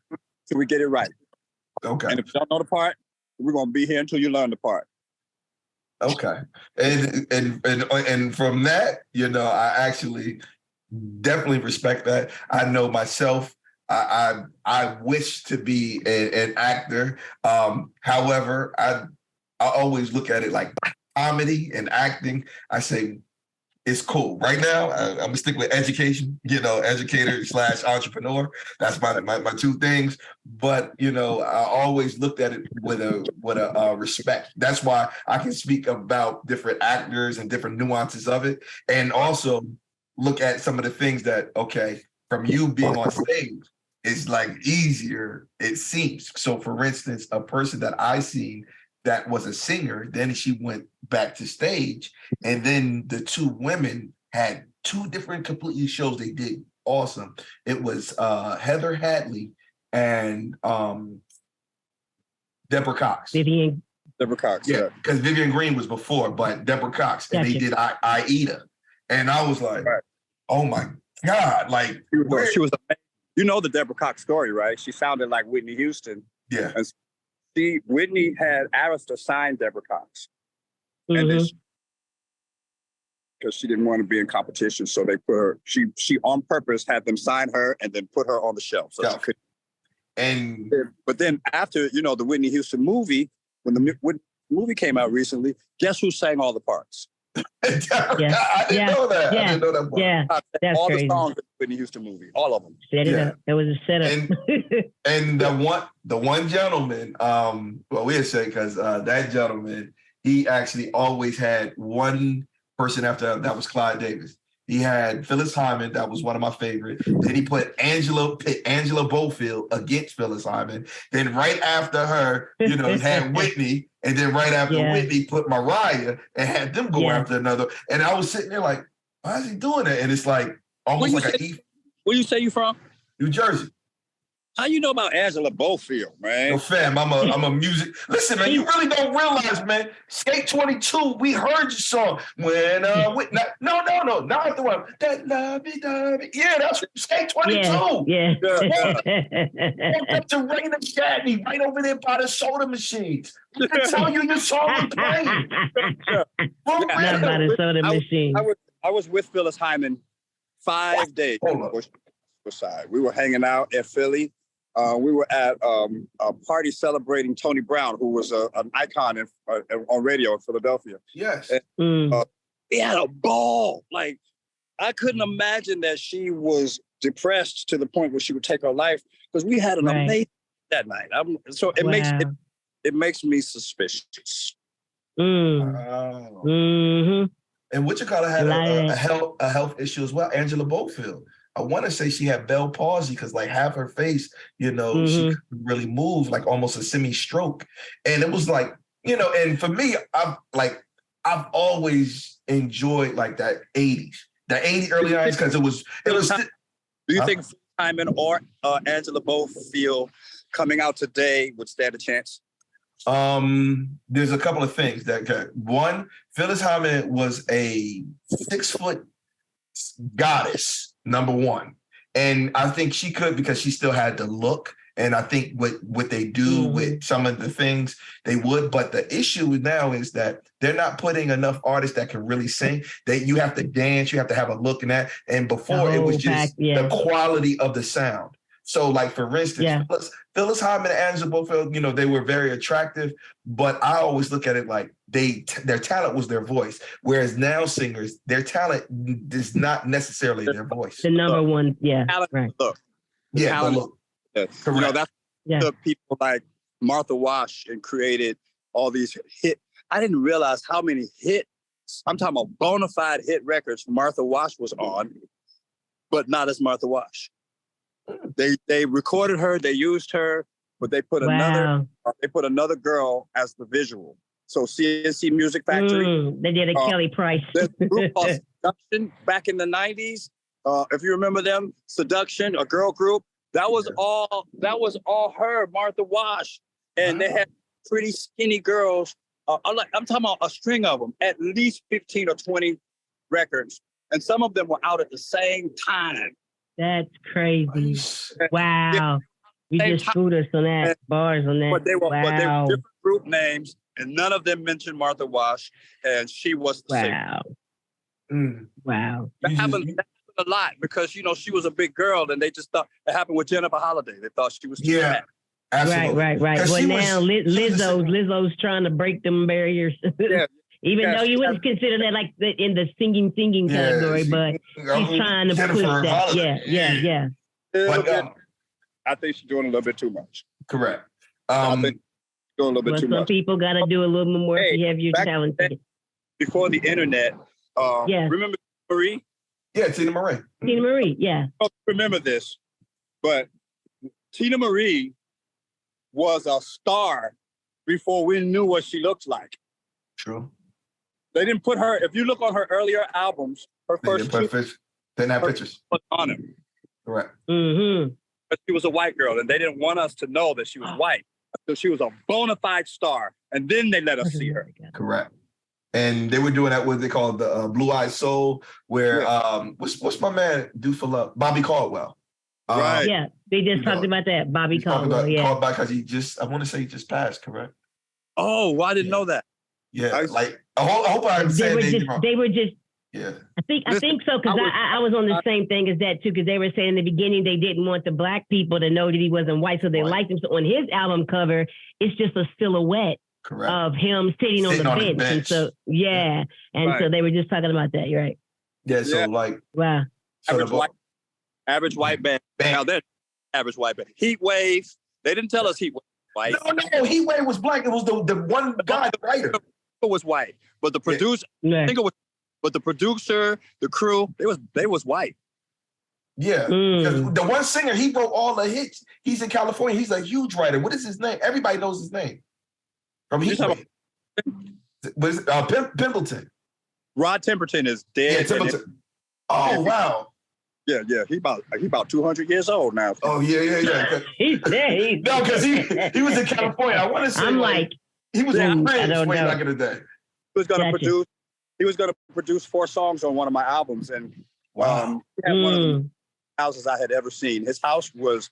till we get it right. Okay. And if you don't know the part, we're gonna be here until you learn the part. Okay. And from that, you know, I actually definitely respect that. I know myself, I wish to be an actor. However, I always look at it like comedy and acting. I say it's cool. Right now, I'm gonna stick with education, you know, educator / entrepreneur. That's my two things. But, you know, I always looked at it with a respect. That's why I can speak about different actors and different nuances of it. And also look at some of the things that, okay, from you being on stage, it's like easier, it seems. So for instance, a person that I seen that was a singer, then she went back to stage, and then the two women had two different completely shows they did awesome. It was Heather Hadley and Deborah Cox. Deborah Cox, yeah. Because Vivian Green was before, but Deborah Cox, and they did Aida. And I was like, oh my God, like she was amazing. You know the Deborah Cox story, right? She sounded like Whitney Houston. Yeah. And Whitney had Arista sign Deborah Cox. Mm-hmm. And then because she didn't want to be in competition, so they put her, she on purpose had them sign her and then put her on the shelf. So she could. But then after, you know, the Whitney Houston movie, when the movie came out recently, guess who sang all the parts? I didn't know that. Yeah. I didn't know that part. Yeah, that's all crazy. the songs in the Whitney Houston movie, all of them. Set it up. It was a setup. And the one gentleman, well, we'll say because that gentleman, he actually always had one person after that was Clyde Davis. He had Phyllis Hyman, that was one of my favorites. Then he put Angela Bofield against Phyllis Hyman. Then right after her, you know, he had Whitney. And then right after Whitney put Mariah and had them go after another. And I was sitting there like, why is he doing that? And it's like almost like where you say you from? New Jersey. How you know about Angela Bofield, man? No, fam, I'm a music. Listen, man, you really don't realize, man. Skate 22, we heard your song when not the one that Lovey Dovey. Yeah, that's Skate 22. Yeah. Walked up to Rain and Chadney right over there by the soda machines. I can tell you your song was playing. Not by the soda machine. I was with Phyllis Hyman 5 days. We were hanging out at Philly. We were at a party celebrating Tony Brown, who was an icon on radio in Philadelphia. Yes. And, we had a ball. Like, I couldn't imagine that she was depressed to the point where she would take her life, because we had an amazing that night. It makes me suspicious. Mm-hmm. And what you call it had a health issue as well. Angela Bofield. I want to say she had Bell palsy because like half her face, you know, she couldn't really move, like almost a semi-stroke. And it was like, you know, and for me, I've always enjoyed like that 80s, early 90s, because it was. Do you think Hyman or Angela Bofield coming out today would stand a chance? There's a couple of things that one, Phyllis Hyman was a 6 foot goddess. number one. And I think she could because she still had the look. And I think what they do with some of the things they would, but the issue now is that they're not putting enough artists that can really sing. You have to dance, you have to have a look in that. And before it was just the quality of the sound. So like, for instance, Phyllis Hyman and Angela Bofield, you know, they were very attractive, but I always look at it like their talent was their voice. Whereas now singers, their talent is not necessarily their voice. The number one, right. Look. Yeah, but look. Correct. You know, that's the people like Martha Wash and created all these hit. I didn't realize how many hits, I'm talking about bona fide hit records Martha Wash was on, but not as Martha Wash. They recorded her, they used her, but they put another girl as the visual. So CNC Music Factory. They did a Kelly Price. There's a group called Seduction back in the 90s. If you remember them, Seduction, a girl group. That was all her, Martha Wash. And they had pretty skinny girls. I'm talking about a string of them, at least 15 or 20 records. And some of them were out at the same time. That's crazy. Wow. You just screwed us on that, bars on that. But they were different group names, and none of them mentioned Martha Wash, and she was the same. Wow. That happened a lot because, you know, she was a big girl, and they just thought it happened with Jennifer Holliday. They thought she was too fat. Absolutely. Right. Well, now Lizzo's trying to break them barriers. Even though you wouldn't consider that like in the singing category, but she's trying to push that. Yeah. But, I think she's doing a little bit too much. Correct. I think she's doing a little bit too much. Some people got to do a little bit more if you have your talent. Before the internet, remember Marie? Yeah, Tina Marie. Tina Marie, yeah. I don't remember this, but Tina Marie was a star before we knew what she looked like. True. They didn't put her, if you look on her earlier albums, her first two didn't have pictures. Was on them. Correct. But she was a white girl, and they didn't want us to know that she was white. So she was a bona fide star, and then they let us see her. Correct. And they were doing that, what they call the Blue Eyed Soul, where what's my man do for love? Bobby Caldwell. Right. Yeah, they just talked about that. Bobby Caldwell. Called back because I want to say he just passed. Correct. Oh, well, I didn't know that. Yeah, I hope I'm saying they were just. Yeah. I think so, because I was on the same thing as that too, because they were saying in the beginning they didn't want the black people to know that he wasn't white, so they liked him. So on his album cover, it's just a silhouette of him sitting on the bench. And so so they were just talking about that. You're right. Yeah. So like wow. Average white band. Now they're average white band. Heat Wave. They didn't tell us Heat Wave was white. No, Heat Wave was black. It was the one guy, the writer. It was white, but the producer, I think it was. But the producer, the crew, they was white. Yeah. The one singer, he wrote all the hits. He's in California. He's a huge writer. What is his name? Everybody knows his name. From Pendleton. Rod Temperton is dead. Yeah, Templeton. Oh, wow. Yeah. He about 200 years old now. Oh, yeah. He's dead. No, because he was in California. I want to say he was on Prince way back in the day. He was going to produce. He was going to produce 4 songs on one of my albums, and he had one of the houses I had ever seen. His house was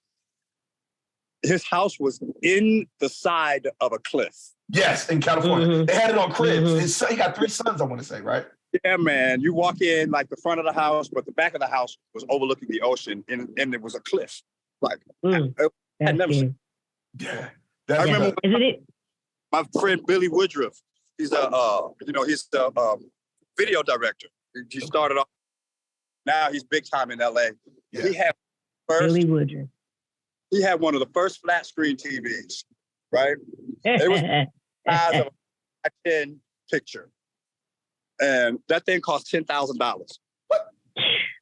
in the side of a cliff. Yes, in California. They had it on cribs. He got 3 sons, I want to say, right? Yeah, man. You walk in like the front of the house, but the back of the house was overlooking the ocean, and it was a cliff. Like I never seen. Yeah, I remember. Isn't it? My friend Billy Woodruff. He's he's the video director. He started off. Now he's big time in LA. Yeah. Billy Woodruff. He had one of the first flat screen TVs, right? It was the size of a 10 picture, and that thing cost $10,000. What?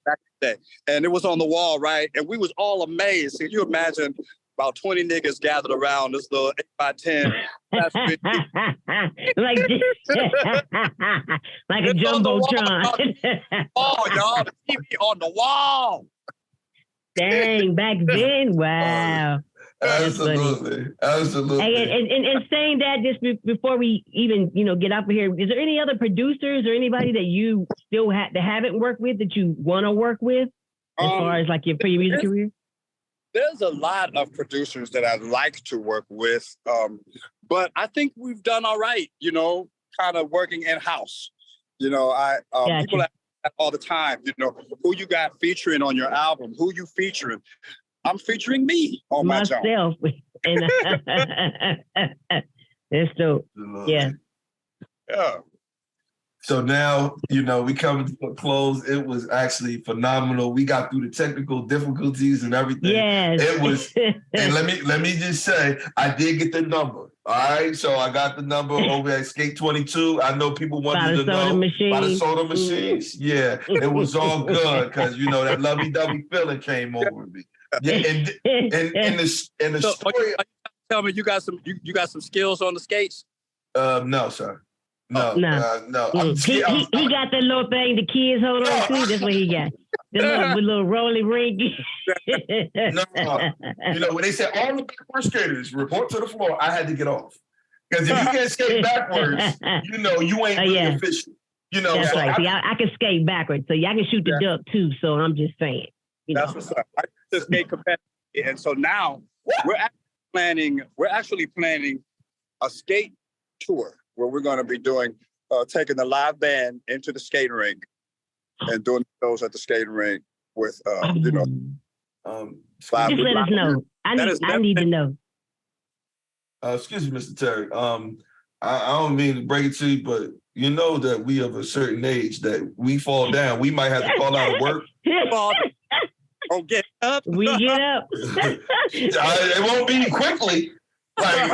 Back in the day, and it was on the wall, right? And we was all amazed. Can you imagine? About 20 niggas gathered around this little 8x10. like a jumbotron. Oh, y'all, the TV on the wall. Dang, back then, wow. Absolutely. And saying that, just before we even get up here, is there any other producers or anybody that you still that haven't worked with that you want to work with? as far as like your music career? There's a lot of producers that I'd like to work with, but I think we've done all right, you know, kind of working in-house. You know, people ask that all the time, you know, who you got featuring on your album, who you featuring. I'm featuring me on myself. And it's dope. Yeah. Yeah. So now, you know, we coming to a close. It was actually phenomenal. We got through the technical difficulties and everything. Yes. It was, and let me just say, I did get the number. All right. So I got the number over at Skate 22. I know people wanted to know about the soda machines. Yeah. It was all good because, you know, that Lovey Dovey feeling came over me. Yeah. And the story. Tell me, you got some skills on the skates? No, sir. No. He got that little thing the kids hold on to. That's what he got. The little rolly ring. No. You know, when they said all the backward skaters report to the floor, I had to get off. Because if you can't skate backwards, you know, you ain't really efficient. You know, that's right. See, I can skate backwards, so I can shoot the duck too. So I'm just saying. That's what's up. I just skate competitive, and so now we're actually planning a skate tour where we're going to be doing taking the live band into the skating rink and doing shows at the skating rink with you know. Just let us know. I need to know. Excuse me, Mr. Terry. I don't mean to break it to you, but you know that we of a certain age that we fall down. We might have to call out of work. Oh, get up. We get up. It won't be quickly. Like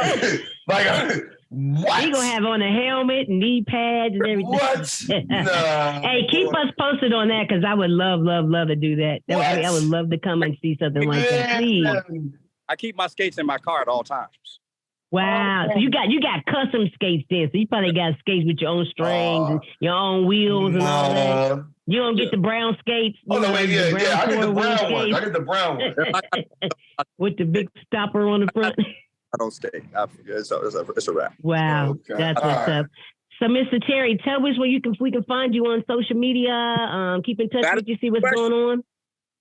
what? We gonna have on a helmet, knee pads, and everything. What? No. Hey, keep us posted on that because I would love to do that. I would love to come and see something like that. Please. I keep my skates in my car at all times. Wow. So you got custom skates there. So you probably got skates with your own strings and your own wheels and all that. You don't get the brown skates. Oh, no, wait, I get the brown one. I get the brown one. With the big stopper on the front. I don't skate. It's a wrap. Wow. Okay. That's what's up. So, Mr. Terry, tell us where we can find you on social media. Keep in touch with you, see what's going on.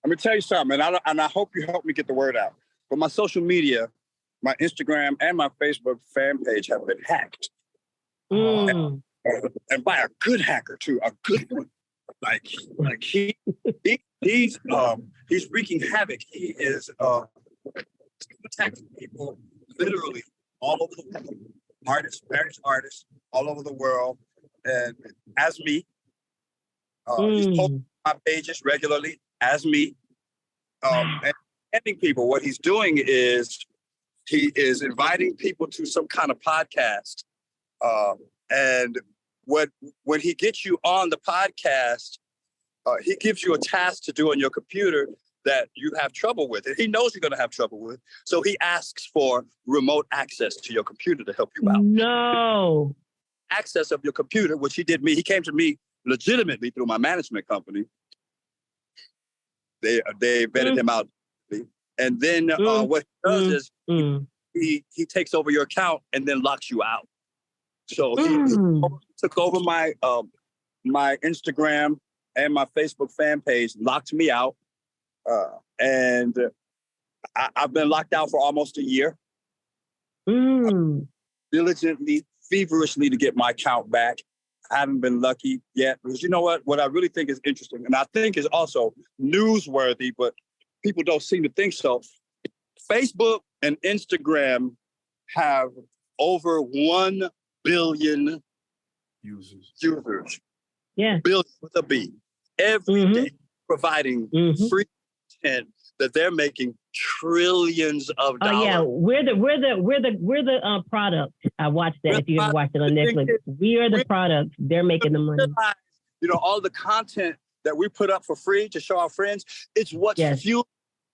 Let me tell you something, and I hope you help me get the word out. But my social media, my Instagram and my Facebook fan page have been hacked. And by a good hacker too, a good one. Like he's wreaking havoc. He is attacking people literally all over the world. Various artists all over the world. And as me, he's posting my pages regularly as me. And telling people what he's doing is he is inviting people to some kind of podcast. And when he gets you on the podcast, he gives you a task to do on your computer that you have trouble with. And he knows you're going to have trouble with. So he asks for remote access to your computer to help you out. No. Access of your computer, which he did me. He came to me legitimately through my management company. They vetted him out. And then what he does is he takes over your account and then locks you out. So he took over my my Instagram and my Facebook fan page, locked me out. And I've been locked out for almost a year. Diligently, feverishly to get my account back. I haven't been lucky yet. Because you know what I really think is interesting, and I think is also newsworthy, but people don't seem to think so. Facebook and Instagram have over 1 billion users. Yeah. Billion with a B. Every day providing free content that they're making trillions of dollars. Oh yeah, we're the product. I watched that. If you ever watched it on Netflix, we are the product. They're making the money. You know, all the content that we put up for free to show our friends, it's what's fueling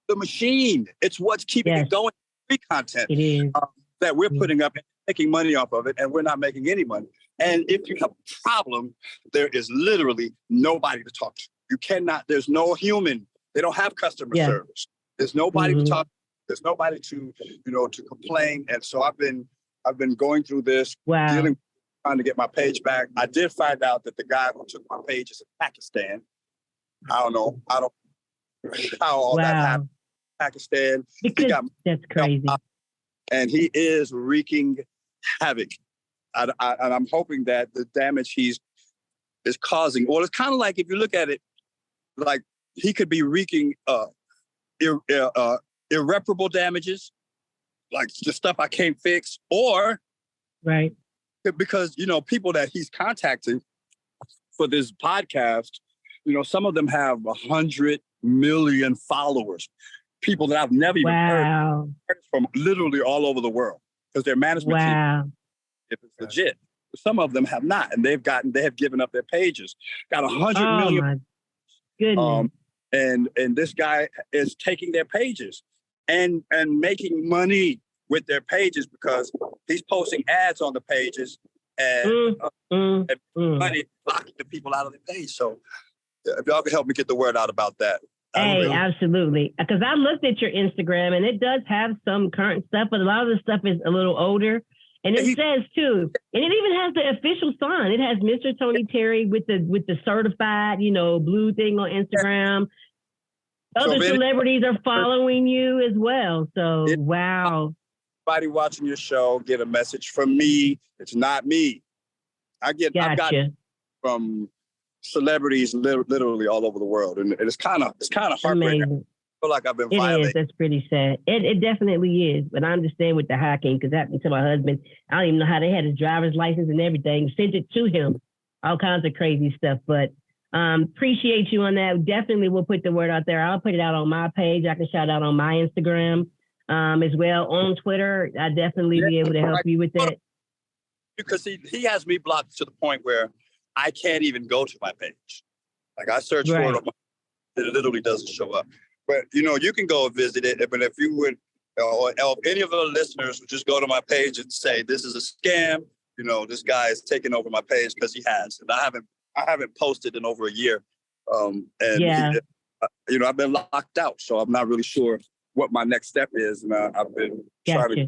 the machine. It's what's keeping it going. Free content that we're putting up and making money off of it, and we're not making any money. And if you have a problem, there is literally nobody to talk to. You cannot. There's no human. They don't have customer service. There's nobody to talk to. There's nobody to complain. And so I've been going through this, trying to get my page back. I did find out that the guy who took my page is in Pakistan. I don't know. how all that Wow. happened in Pakistan. Because that's crazy. And he is wreaking havoc. And I'm hoping that the damage is causing, well, it's kind of like if you look at it, like he could be wreaking irreparable damages, like the stuff I can't fix, or right, because people that he's contacting for this podcast, some of them have 100 million followers, people that I've never even heard from, literally all over the world, because their management team, if it's legit. Some of them have not, and they have given up their pages. Got 100 million. My goodness. And this guy is taking their pages and making money with their pages because he's posting ads on the pages and money blocking the people out of the page. So if y'all can help me get the word out about that. Hey, absolutely. Because I looked at your Instagram and it does have some current stuff, but a lot of the stuff is a little older. And it says too, and it even has the official sign. It has Mr. Tony Terry with the certified, blue thing on Instagram. Other celebrities are following you as well. So, wow. Everybody watching your show, get a message from me. It's not me. I've got from celebrities literally all over the world. And it's kind of heartbreaking. Amazing. I feel like I've been It violated. is. That's pretty sad. It definitely is. But I understand with the hacking, because that happened to my husband. I don't even know how they had his driver's license and everything. Sent it to him. All kinds of crazy stuff. But appreciate you on that. Definitely we'll put the word out there. I'll put it out on my page. I can shout out on my Instagram as well. On Twitter, I'll definitely be able to help you with that. Because he has me blocked to the point where I can't even go to my page. Like I search for it, it literally doesn't show up. But, you can go and visit it. But if you would, or if any of the listeners would just go to my page and say, this is a scam, this guy is taking over my page because he has. And I haven't posted in over a year. I've been locked out. So I'm not really sure what my next step is. And I've been trying to.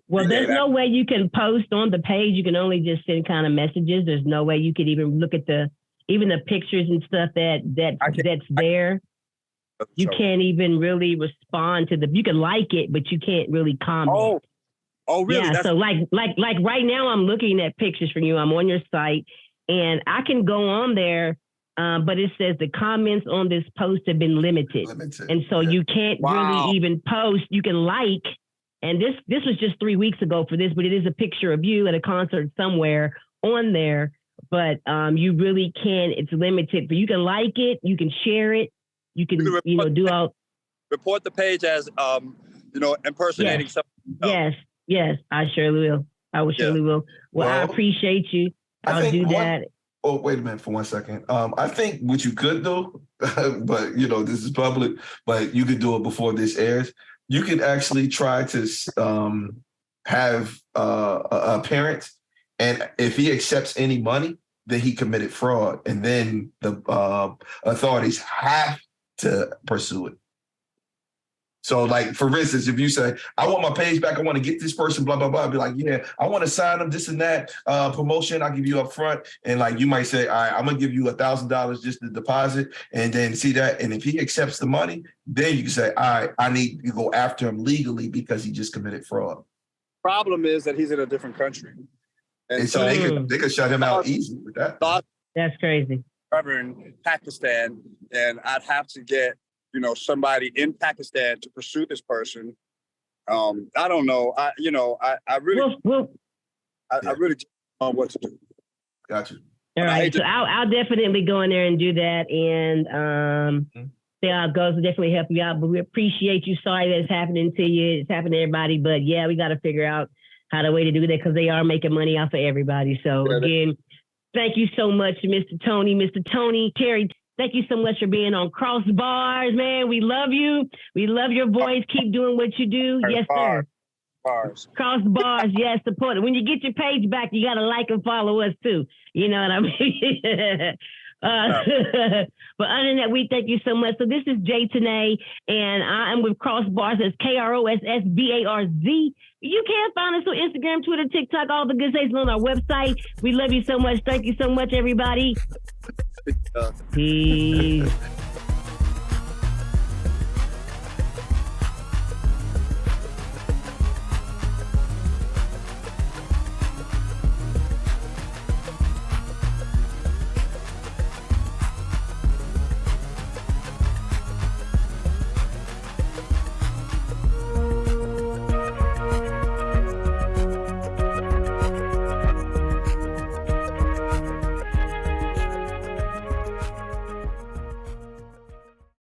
Well, there's no way you can post on the page. You can only just send kind of messages. There's no way you could even look at even the pictures and stuff that's there. You can't even really respond to you can like it, but you can't really comment. Oh, really? Yeah. So like right now I'm looking at pictures from you. I'm on your site and I can go on there, but it says the comments on this post have been limited. And so you can't really even post. You can like, and this was just 3 weeks ago for this, but it is a picture of you at a concert somewhere on there, but you really can't, it's limited. But you can like it, you can share it. You can do all. Report the page as, impersonating something. Yes, I surely will. Surely will. Well, I appreciate you. I'll do that. Oh, wait a minute for 1 second. I think what you could do, but this is public, but you could do it before this airs. You could actually try to have a parent, and if he accepts any money, then he committed fraud, and then the authorities have to pursue it. So, like, for instance, if you say, I want my page back, I want to get this person, blah, blah, blah, I'd be like, yeah, I want to sign them, this and that, promotion, I'll give you up front. And like, you might say, all right, I'm going to give you $1,000 just to deposit, and then see that. And if he accepts the money, then you can say, all right, I need to go after him legally because he just committed fraud. Problem is that he's in a different country. And so they could shut him out easily with that. That's crazy. In Pakistan, and I'd have to get somebody in Pakistan to pursue this person. I don't know. I really don't know what to do. Gotcha. All right, so I'll definitely go in there and do that, and see how it goes. We'll definitely help you out. But we appreciate you. Sorry that it's happening to you. It's happened to everybody. But yeah, we got to figure out how to way to do that because they are making money off of everybody. So again. Thank you so much, Mr. Tony Terry. Thank you so much for being on Cross Bars, man. We love you. We love your voice. Keep doing what you do. Yes, sir. Bars. Cross Bars, yes, support it. When you get your page back, you got to like and follow us too. You know what I mean? But other than that, we thank you so much. So this is J.TANAE, and I am with Cross Bars. That's KROSS BARZ. You can find us on Instagram, Twitter, TikTok, all the good things on our website. We love you so much. Thank you so much, everybody. Peace.